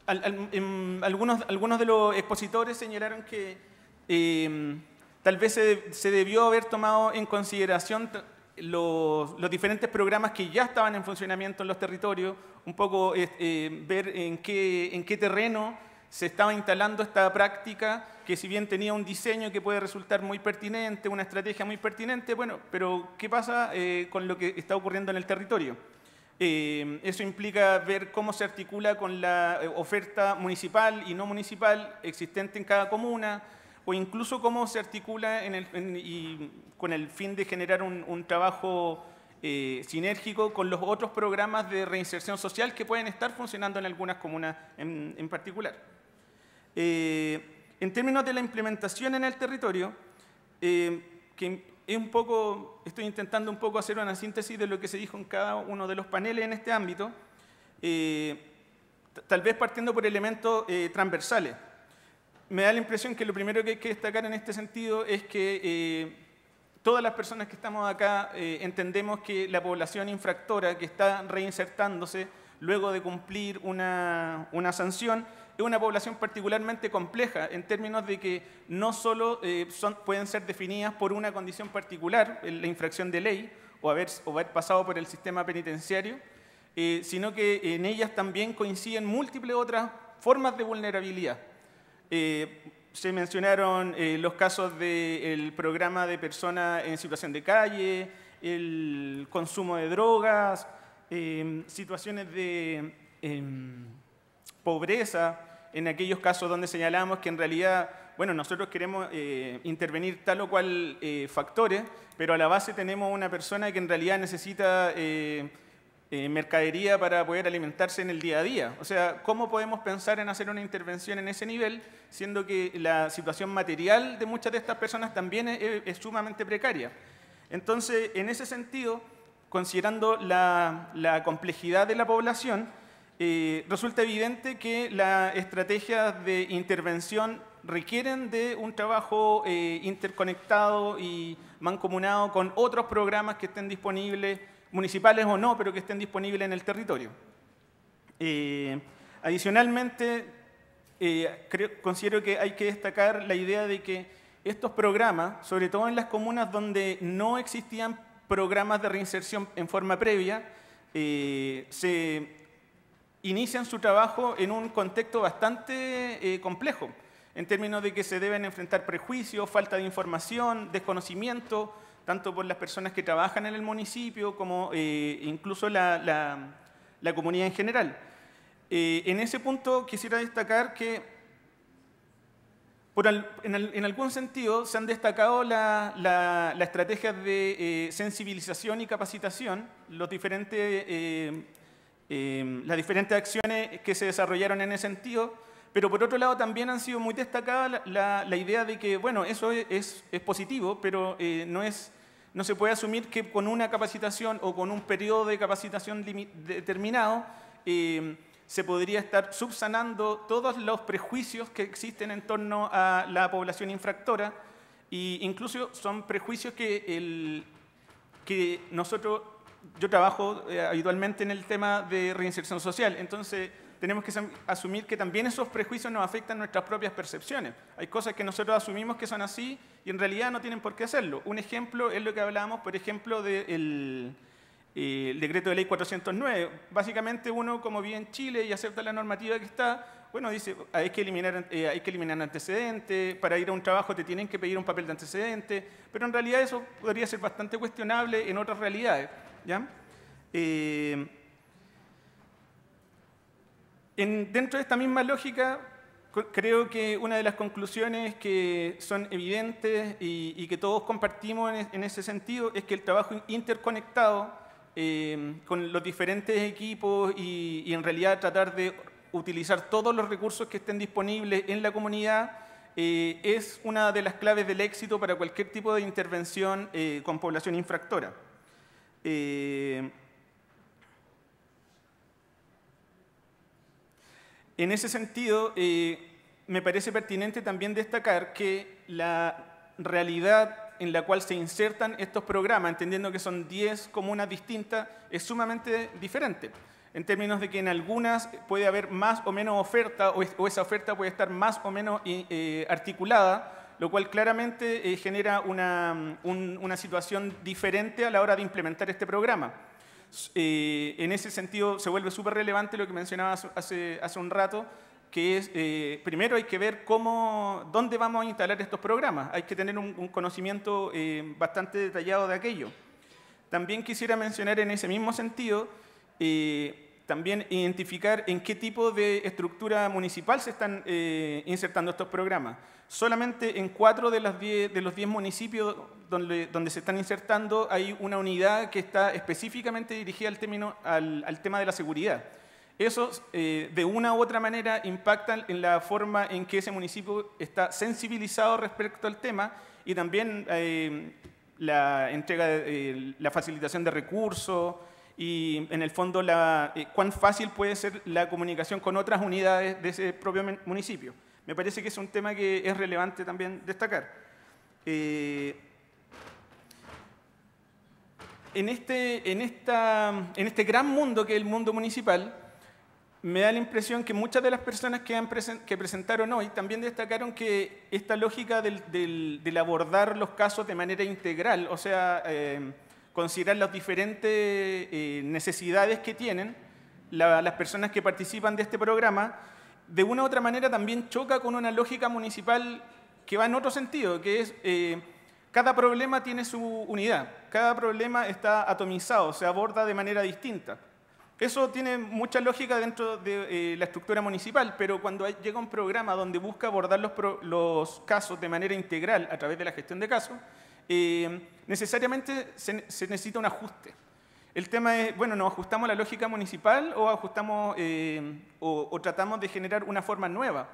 algunos de los expositores señalaron que tal vez se debió haber tomado en consideración los diferentes programas que ya estaban en funcionamiento en los territorios, un poco ver en qué terreno se estaba instalando esta práctica, que si bien tenía un diseño que puede resultar muy pertinente, una estrategia muy pertinente, bueno, pero ¿qué pasa con lo que está ocurriendo en el territorio? Eso implica ver cómo se articula con la oferta municipal y no municipal existente en cada comuna, o incluso cómo se articula con el fin de generar un trabajo sinérgico con los otros programas de reinserción social que pueden estar funcionando en algunas comunas en particular. En términos de la implementación en el territorio, que estoy intentando un poco hacer una síntesis de lo que se dijo en cada uno de los paneles en este ámbito, tal vez partiendo por elementos transversales. Me da la impresión que lo primero que hay que destacar en este sentido es que todas las personas que estamos acá entendemos que la población infractora que está reinsertándose luego de cumplir una sanción es una población particularmente compleja en términos de que no solo pueden ser definidas por una condición particular, la infracción de ley, o haber pasado por el sistema penitenciario, sino que en ellas también coinciden múltiples otras formas de vulnerabilidad. Se mencionaron los casos del programa de personas en situación de calle, el consumo de drogas, situaciones de pobreza, en aquellos casos donde señalamos que en realidad, bueno, nosotros queremos intervenir tal o cual factores, pero a la base tenemos una persona que en realidad necesita mercadería para poder alimentarse en el día a día. O sea, ¿cómo podemos pensar en hacer una intervención en ese nivel, siendo que la situación material de muchas de estas personas también es sumamente precaria? Entonces, en ese sentido, considerando la complejidad de la población, resulta evidente que las estrategias de intervención requieren de un trabajo interconectado y mancomunado con otros programas que estén disponibles, municipales o no, pero que estén disponibles en el territorio. Adicionalmente, considero que hay que destacar la idea de que estos programas, sobre todo en las comunas donde no existían programas de reinserción en forma previa, se inician su trabajo en un contexto bastante complejo, en términos de que se deben enfrentar prejuicios, falta de información, desconocimiento, tanto por las personas que trabajan en el municipio como incluso la comunidad en general. En ese punto quisiera destacar que en algún sentido se han destacado las estrategias de sensibilización y capacitación, las diferentes acciones que se desarrollaron en ese sentido, pero por otro lado también han sido muy destacadas la idea de que, bueno, eso es positivo, pero no se puede asumir que con una capacitación o con un periodo de capacitación determinado se podría estar subsanando todos los prejuicios que existen en torno a la población infractora, e incluso son prejuicios que yo trabajo habitualmente en el tema de reinserción social, entonces tenemos que asumir que también esos prejuicios nos afectan nuestras propias percepciones. Hay cosas que nosotros asumimos que son así y en realidad no tienen por qué hacerlo. Un ejemplo es lo que hablábamos, por ejemplo, del decreto de ley 409. Básicamente uno, como vive en Chile y acepta la normativa que está, bueno, dice, hay que eliminar antecedentes, para ir a un trabajo te tienen que pedir un papel de antecedentes, pero en realidad eso podría ser bastante cuestionable en otras realidades, ¿ya? Dentro de esta misma lógica, creo que una de las conclusiones que son evidentes y que todos compartimos en ese sentido es que el trabajo interconectado con los diferentes equipos y en realidad tratar de utilizar todos los recursos que estén disponibles en la comunidad es una de las claves del éxito para cualquier tipo de intervención con población infractora. En ese sentido, me parece pertinente también destacar que la realidad en la cual se insertan estos programas, entendiendo que son 10 comunas distintas, es sumamente diferente, en términos de que en algunas puede haber más o menos oferta, o esa oferta puede estar más o menos articulada, lo cual claramente genera una situación diferente a la hora de implementar este programa. En ese sentido se vuelve súper relevante lo que mencionaba hace un rato, que es, primero hay que ver dónde vamos a instalar estos programas, hay que tener un conocimiento bastante detallado de aquello. También quisiera mencionar en ese mismo sentido, también identificar en qué tipo de estructura municipal se están insertando estos programas. Solamente en 4 de los 10 municipios donde se están insertando hay una unidad que está específicamente dirigida al tema de la seguridad. Eso, de una u otra manera, impacta en la forma en que ese municipio está sensibilizado respecto al tema y también la entrega, la facilitación de recursos y, en el fondo, cuán fácil puede ser la comunicación con otras unidades de ese propio municipio. Me parece que es un tema que es relevante también destacar. En este gran mundo que es el mundo municipal, me da la impresión que muchas de las personas que presentaron hoy también destacaron que esta lógica del abordar los casos de manera integral, o sea, considerar las diferentes necesidades que tienen las personas que participan de este programa, de una u otra manera también choca con una lógica municipal que va en otro sentido, que es cada problema tiene su unidad, cada problema está atomizado, se aborda de manera distinta. Eso tiene mucha lógica dentro de la estructura municipal, pero cuando llega un programa donde busca abordar los casos de manera integral a través de la gestión de casos, necesariamente se necesita un ajuste. El tema es, bueno, ¿nos ajustamos a la lógica municipal o ajustamos o tratamos de generar una forma nueva?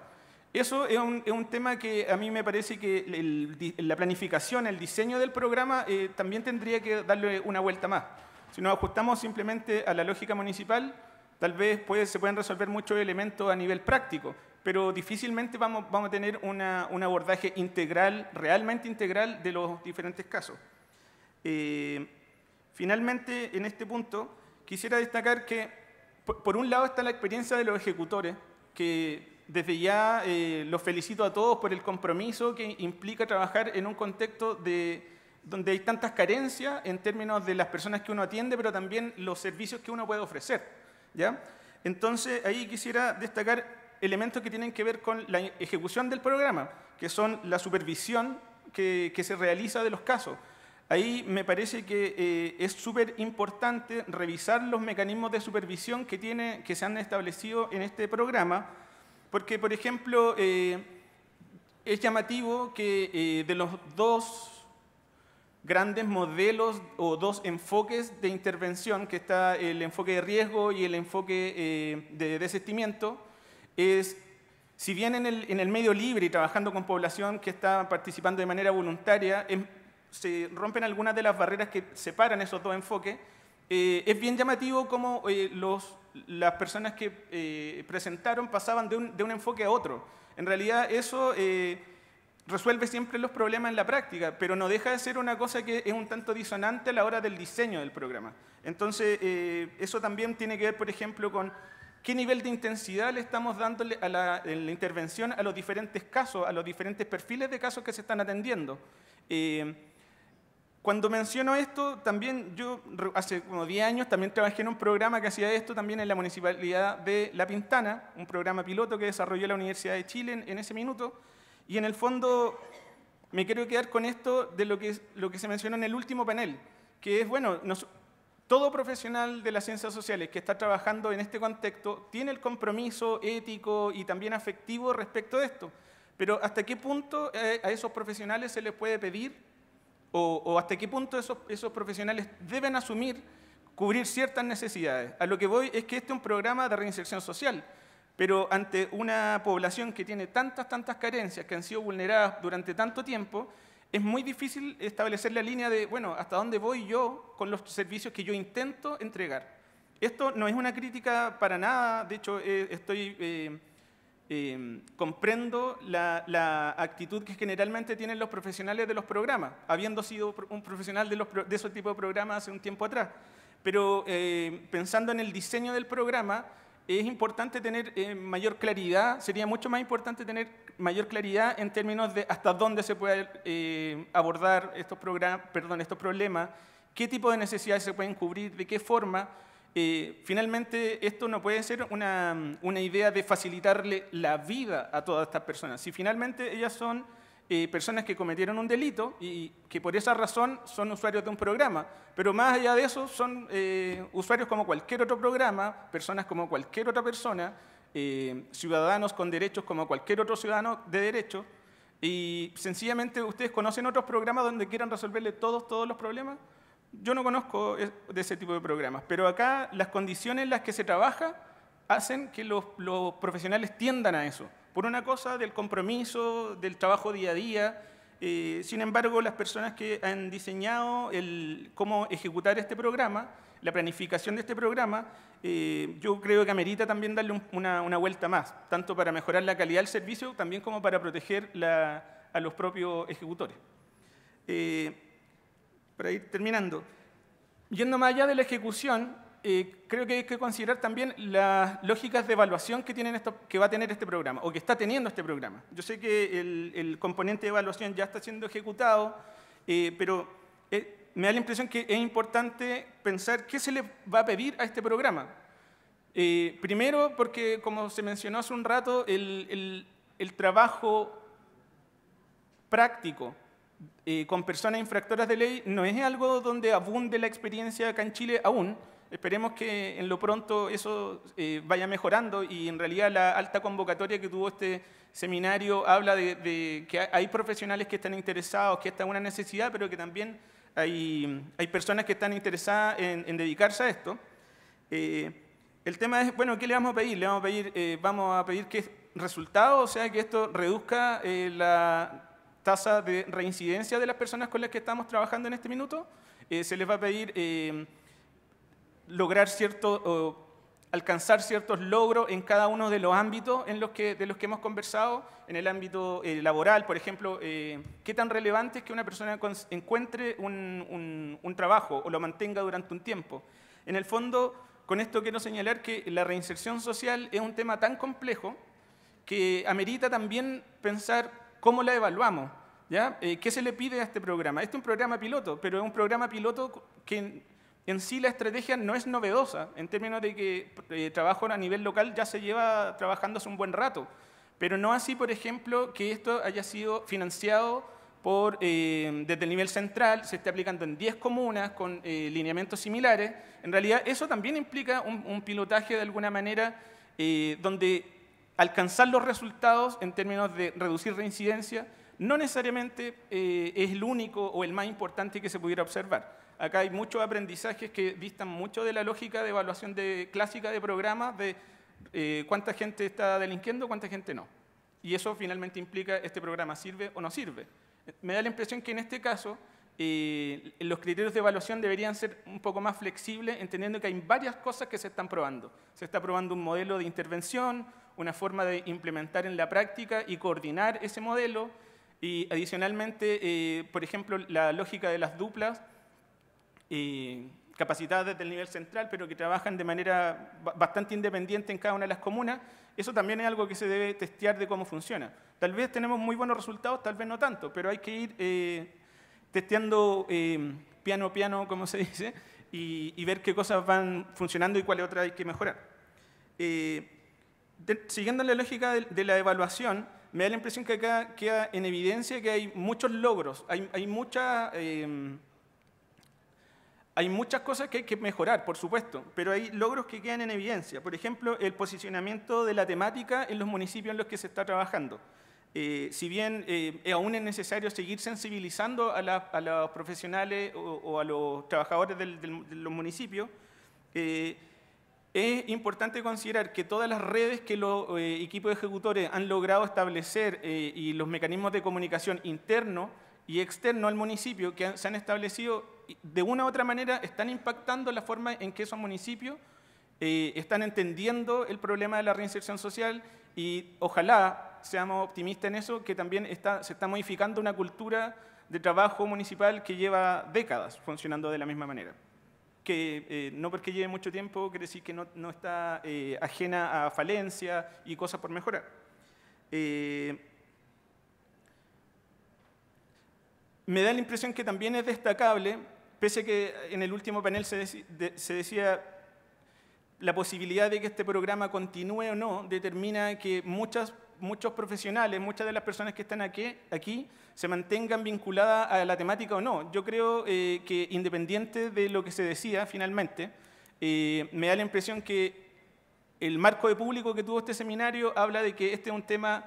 Eso es un tema que a mí me parece que la planificación, el diseño del programa también tendría que darle una vuelta más. Si nos ajustamos simplemente a la lógica municipal, tal vez se pueden resolver muchos elementos a nivel práctico, pero difícilmente vamos a tener un abordaje integral, realmente integral, de los diferentes casos. Finalmente, en este punto, quisiera destacar que, por un lado, está la experiencia de los ejecutores, que desde ya los felicito a todos por el compromiso que implica trabajar en un contexto donde hay tantas carencias en términos de las personas que uno atiende, pero también los servicios que uno puede ofrecer, ¿ya? Entonces, ahí quisiera destacar elementos que tienen que ver con la ejecución del programa, que son la supervisión que se realiza de los casos. Ahí me parece que es súper importante revisar los mecanismos de supervisión que se han establecido en este programa, porque, por ejemplo, es llamativo que de los 2 grandes modelos o 2 enfoques de intervención, que está el enfoque de riesgo y el enfoque de desistimiento, es Si bien en el medio libre y trabajando con población que está participando de manera voluntaria, se rompen algunas de las barreras que separan esos dos enfoques, es bien llamativo cómo las personas que presentaron pasaban de un enfoque a otro. En realidad eso resuelve siempre los problemas en la práctica, pero no deja de ser una cosa que es un tanto disonante a la hora del diseño del programa. Entonces, eso también tiene que ver, por ejemplo, con qué nivel de intensidad le estamos dándole en la intervención a los diferentes casos, a los diferentes perfiles de casos que se están atendiendo. Cuando menciono esto, también yo hace como 10 años también trabajé en un programa que hacía esto también en la Municipalidad de La Pintana, un programa piloto que desarrolló la Universidad de Chile en ese minuto, y en el fondo me quiero quedar con esto de lo que se mencionó en el último panel, que es, bueno, todo profesional de las ciencias sociales que está trabajando en este contexto tiene el compromiso ético y también afectivo respecto de esto, pero ¿hasta qué punto a esos profesionales se les puede pedir o hasta qué punto esos profesionales deben asumir cubrir ciertas necesidades? A lo que voy es que este es un programa de reinserción social, pero ante una población que tiene tantas carencias, que han sido vulneradas durante tanto tiempo, es muy difícil establecer la línea de, bueno, ¿hasta dónde voy yo con los servicios que yo intento entregar? Esto no es una crítica para nada, de hecho, comprendo la actitud que generalmente tienen los profesionales de los programas, habiendo sido un profesional de ese tipo de programas hace un tiempo atrás. Pero pensando en el diseño del programa, es importante tener mayor claridad, sería mucho más importante tener mayor claridad en términos de hasta dónde se puede abordar estos problemas, qué tipo de necesidades se pueden cubrir, de qué forma. Finalmente, esto no puede ser una idea de facilitarle la vida a todas estas personas. Si finalmente ellas son personas que cometieron un delito y que por esa razón son usuarios de un programa, pero más allá de eso son usuarios como cualquier otro programa, personas como cualquier otra persona, ciudadanos con derechos como cualquier otro ciudadano de derechos, y sencillamente ustedes conocen otros programas donde quieran resolverle todos los problemas. Yo no conozco de ese tipo de programas, pero acá las condiciones en las que se trabaja hacen que los profesionales tiendan a eso, por una cosa del compromiso, del trabajo día a día. Sin embargo, las personas que han diseñado cómo ejecutar este programa, la planificación de este programa, yo creo que amerita también darle una vuelta más, tanto para mejorar la calidad del servicio, también como para proteger a los propios ejecutores. Para ir terminando, yendo más allá de la ejecución, creo que hay que considerar también las lógicas de evaluación que va a tener este programa, o que está teniendo este programa. Yo sé que el componente de evaluación ya está siendo ejecutado, pero me da la impresión que es importante pensar qué se le va a pedir a este programa. Primero, porque, como se mencionó hace un rato, el trabajo práctico con personas infractoras de ley no es algo donde abunde la experiencia acá en Chile aún. Esperemos que en lo pronto eso vaya mejorando, y en realidad la alta convocatoria que tuvo este seminario habla de que hay profesionales que están interesados, que esta es una necesidad, pero que también hay personas que están interesadas en dedicarse a esto. El tema es, bueno, ¿qué le vamos a pedir? Vamos a pedir que resultados, o sea, que esto reduzca la tasa de reincidencia de las personas con las que estamos trabajando en este minuto. Se les va a pedir lograr alcanzar ciertos logros en cada uno de los ámbitos de los que hemos conversado. En el ámbito laboral, por ejemplo, qué tan relevante es que una persona encuentre un trabajo o lo mantenga durante un tiempo. En el fondo, con esto quiero señalar que la reinserción social es un tema tan complejo que amerita también pensar cómo la evaluamos, ¿ya? ¿Qué se le pide a este programa? Este es un programa piloto, pero es un programa piloto que en sí la estrategia no es novedosa, en términos de que trabajo a nivel local ya se lleva trabajando hace un buen rato, pero no así, por ejemplo, que esto haya sido financiado desde el nivel central, se esté aplicando en 10 comunas con lineamientos similares. En realidad eso también implica un pilotaje de alguna manera donde alcanzar los resultados en términos de reducir reincidencia no necesariamente es el único o el más importante que se pudiera observar. Acá hay muchos aprendizajes que distan mucho de la lógica de evaluación clásica de programas, de cuánta gente está delinquiendo, cuánta gente no. Y eso finalmente implica, ¿este programa sirve o no sirve? Me da la impresión que en este caso los criterios de evaluación deberían ser un poco más flexibles, entendiendo que hay varias cosas que se están probando. Se está probando un modelo de intervención, una forma de implementar en la práctica y coordinar ese modelo, y adicionalmente, por ejemplo, la lógica de las duplas, capacitadas desde el nivel central, pero que trabajan de manera bastante independiente en cada una de las comunas. Eso también es algo que se debe testear de cómo funciona. Tal vez tenemos muy buenos resultados, tal vez no tanto, pero hay que ir testeando piano a piano, como se dice, y ver qué cosas van funcionando y cuáles otras hay que mejorar. Siguiendo la lógica de la evaluación, me da la impresión que acá queda en evidencia que hay muchos logros, hay muchas cosas que hay que mejorar, por supuesto, pero hay logros que quedan en evidencia. Por ejemplo, el posicionamiento de la temática en los municipios en los que se está trabajando. Si bien aún es necesario seguir sensibilizando a los profesionales o a los trabajadores de los municipios, es importante considerar que todas las redes que los equipos ejecutores han logrado establecer y los mecanismos de comunicación interno y externo al municipio que se han establecido, de una u otra manera están impactando la forma en que esos municipios están entendiendo el problema de la reinserción social, y ojalá seamos optimistas en eso, que también se está modificando una cultura de trabajo municipal que lleva décadas funcionando de la misma manera. Que no porque lleve mucho tiempo quiere decir que no está ajena a falencia y cosas por mejorar. Me da la impresión que también es destacable, pese a que en el último panel se decía la posibilidad de que este programa continúe o no, determina que muchos profesionales, muchas de las personas que están aquí se mantengan vinculadas a la temática o no. Yo creo que independiente de lo que se decía finalmente, me da la impresión que el marco de público que tuvo este seminario habla de que este es un tema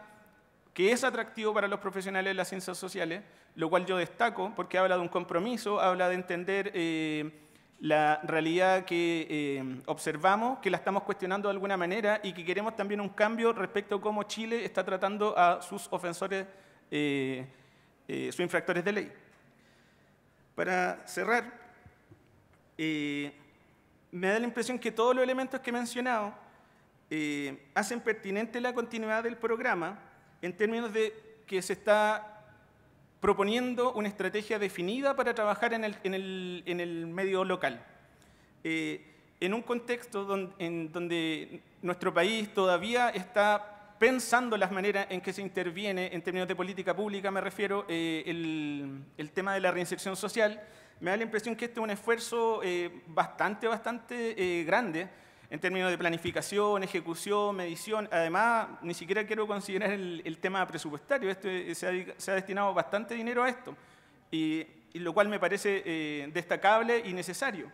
que es atractivo para los profesionales de las ciencias sociales, lo cual yo destaco porque habla de un compromiso, habla de entender la realidad que observamos, que la estamos cuestionando de alguna manera y que queremos también un cambio respecto a cómo Chile está tratando a sus ofensores, sus infractores de ley. Para cerrar, me da la impresión que todos los elementos que he mencionado hacen pertinente la continuidad del programa en términos de que se está proponiendo una estrategia definida para trabajar en el medio local. En un contexto donde nuestro país todavía está pensando las maneras en que se interviene en términos de política pública, me refiero, el tema de la reinserción social, me da la impresión que este es un esfuerzo bastante grande en términos de planificación, ejecución, medición. Además, ni siquiera quiero considerar el tema presupuestario. Se ha destinado bastante dinero a esto, y lo cual me parece destacable y necesario.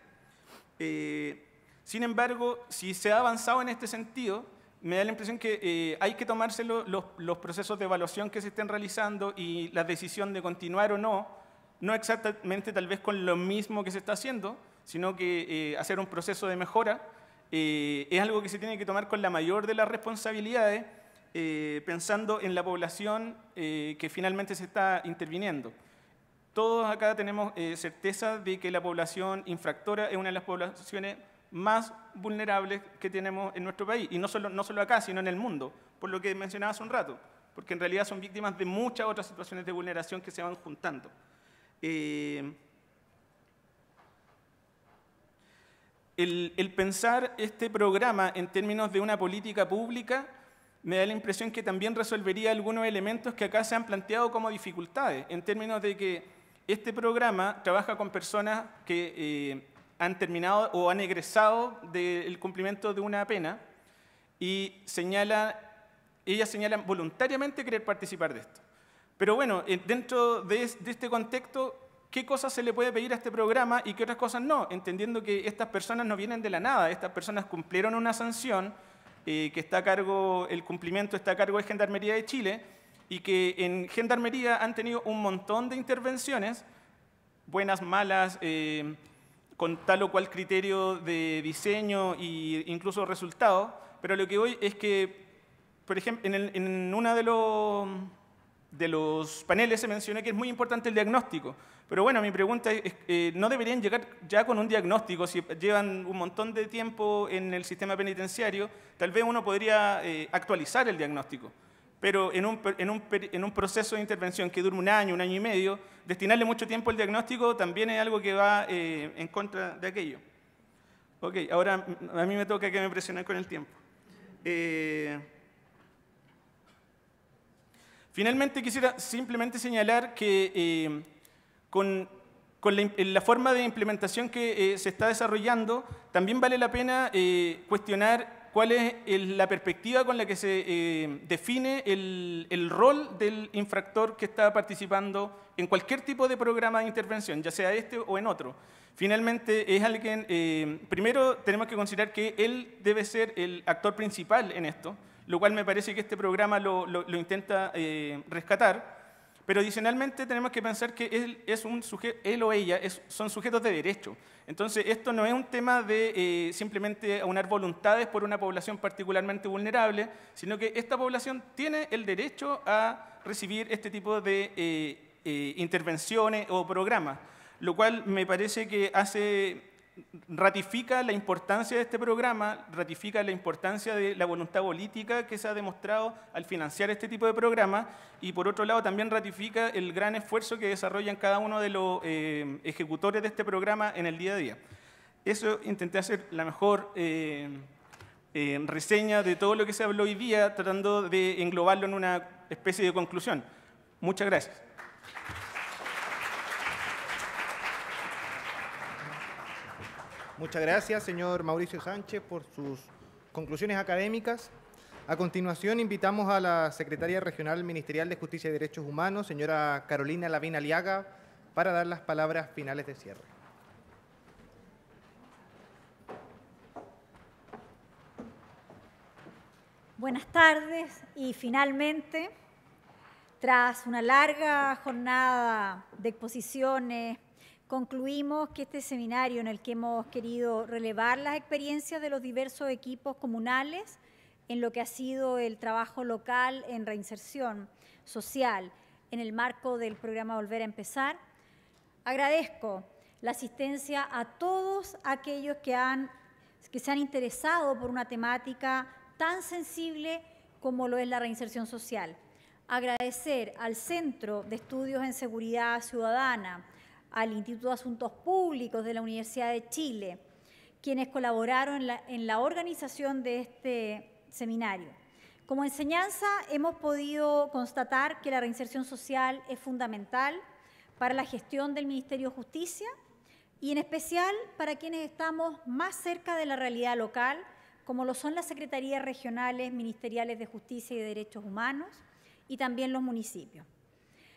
Sin embargo, si se ha avanzado en este sentido, me da la impresión que hay que tomarse los procesos de evaluación que se estén realizando y la decisión de continuar o no exactamente tal vez con lo mismo que se está haciendo, sino que hacer un proceso de mejora. Es algo que se tiene que tomar con la mayor de las responsabilidades, pensando en la población que finalmente se está interviniendo. Todos acá tenemos certeza de que la población infractora es una de las poblaciones más vulnerables que tenemos en nuestro país, y no solo acá, sino en el mundo, por lo que mencionaba hace un rato, porque en realidad son víctimas de muchas otras situaciones de vulneración que se van juntando. El pensar este programa en términos de una política pública me da la impresión que también resolvería algunos elementos que acá se han planteado como dificultades, en términos de que este programa trabaja con personas que han terminado o han egresado del cumplimiento de una pena y ellas señalan voluntariamente querer participar de esto. Pero bueno, dentro de este contexto, ¿qué cosas se le puede pedir a este programa y qué otras cosas no? Entendiendo que estas personas no vienen de la nada, estas personas cumplieron una sanción que está a cargo, el cumplimiento está a cargo de Gendarmería de Chile, y que en Gendarmería han tenido un montón de intervenciones, buenas, malas, con tal o cual criterio de diseño e incluso resultado, pero lo que hoy es que por ejemplo, en uno de los paneles se mencionó que es muy importante el diagnóstico. Pero bueno, mi pregunta es, ¿no deberían llegar ya con un diagnóstico? Si llevan un montón de tiempo en el sistema penitenciario, tal vez uno podría actualizar el diagnóstico. Pero en un proceso de intervención que dure un año y medio, destinarle mucho tiempo al diagnóstico también es algo que va en contra de aquello. Ok, ahora a mí me toca que me presionen con el tiempo. Finalmente quisiera simplemente señalar que con la forma de implementación que se está desarrollando, también vale la pena cuestionar cuál es la perspectiva con la que se define el rol del infractor que está participando en cualquier tipo de programa de intervención, ya sea este o en otro. Finalmente, es alguien, primero tenemos que considerar que él debe ser el actor principal en esto, lo cual me parece que este programa lo intenta rescatar. Pero adicionalmente tenemos que pensar que él o ella son sujetos de derecho. Entonces, esto no es un tema de simplemente aunar voluntades por una población particularmente vulnerable, sino que esta población tiene el derecho a recibir este tipo de intervenciones o programas, lo cual me parece que ratifica la importancia de este programa, ratifica la importancia de la voluntad política que se ha demostrado al financiar este tipo de programas y por otro lado también ratifica el gran esfuerzo que desarrollan cada uno de los ejecutores de este programa en el día a día. Eso intenté hacer la mejor reseña de todo lo que se habló hoy día, tratando de englobarlo en una especie de conclusión. Muchas gracias. Muchas gracias, señor Mauricio Sánchez, por sus conclusiones académicas. A continuación, invitamos a la Secretaria Regional Ministerial de Justicia y Derechos Humanos, señora Carolina Lavín Aliaga, para dar las palabras finales de cierre. Buenas tardes y finalmente, tras una larga jornada de exposiciones, concluimos que este seminario en el que hemos querido relevar las experiencias de los diversos equipos comunales en lo que ha sido el trabajo local en reinserción social en el marco del programa Volver a Empezar. Agradezco la asistencia a todos aquellos que se han interesado por una temática tan sensible como lo es la reinserción social. Agradecer al Centro de Estudios en Seguridad Ciudadana, al Instituto de Asuntos Públicos de la Universidad de Chile, quienes colaboraron en la organización de este seminario. Como enseñanza, hemos podido constatar que la reinserción social es fundamental para la gestión del Ministerio de Justicia y en especial para quienes estamos más cerca de la realidad local, como lo son las secretarías regionales ministeriales de Justicia y de Derechos Humanos y también los municipios.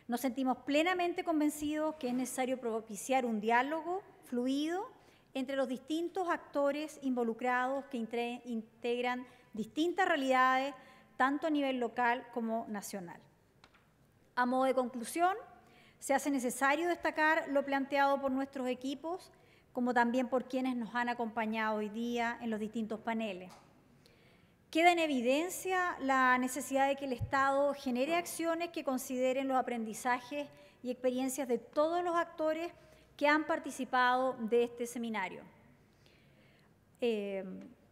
Nos sentimos plenamente convencidos que es necesario propiciar un diálogo fluido entre los distintos actores involucrados que integran distintas realidades, tanto a nivel local como nacional. A modo de conclusión, se hace necesario destacar lo planteado por nuestros equipos, como también por quienes nos han acompañado hoy día en los distintos paneles. Queda en evidencia la necesidad de que el Estado genere acciones que consideren los aprendizajes y experiencias de todos los actores que han participado de este seminario.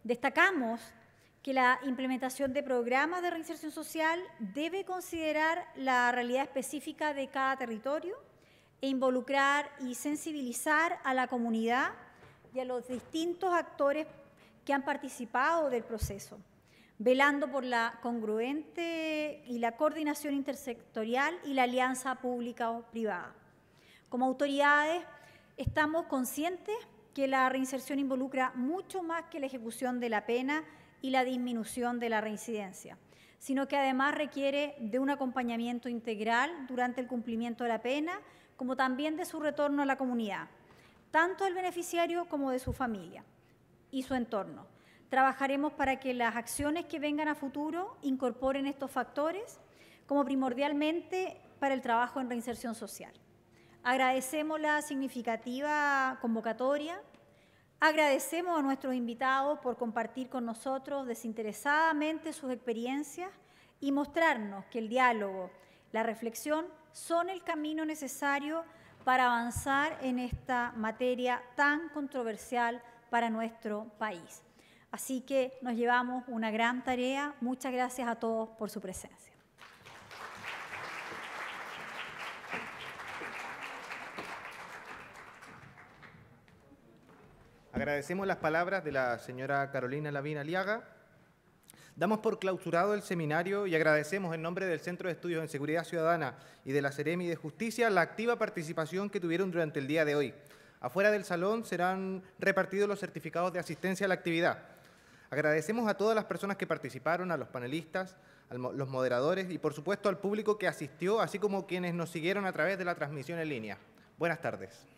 Destacamos que la implementación de programas de reinserción social debe considerar la realidad específica de cada territorio e involucrar y sensibilizar a la comunidad y a los distintos actores que han participado del proceso, velando por la congruente y la coordinación intersectorial y la alianza pública o privada. Como autoridades, estamos conscientes que la reinserción involucra mucho más que la ejecución de la pena y la disminución de la reincidencia, sino que además requiere de un acompañamiento integral durante el cumplimiento de la pena, como también de su retorno a la comunidad, tanto del beneficiario como de su familia y su entorno. Trabajaremos para que las acciones que vengan a futuro incorporen estos factores como primordialmente para el trabajo en reinserción social. Agradecemos la significativa convocatoria, agradecemos a nuestros invitados por compartir con nosotros desinteresadamente sus experiencias y mostrarnos que el diálogo, la reflexión son el camino necesario para avanzar en esta materia tan controversial para nuestro país. Así que nos llevamos una gran tarea. Muchas gracias a todos por su presencia. Agradecemos las palabras de la señora Carolina Lavín Aliaga. Damos por clausurado el seminario y agradecemos en nombre del Centro de Estudios en Seguridad Ciudadana y de la Seremi de Justicia la activa participación que tuvieron durante el día de hoy. Afuera del salón serán repartidos los certificados de asistencia a la actividad. Agradecemos a todas las personas que participaron, a los panelistas, a los moderadores y por supuesto al público que asistió, así como quienes nos siguieron a través de la transmisión en línea. Buenas tardes.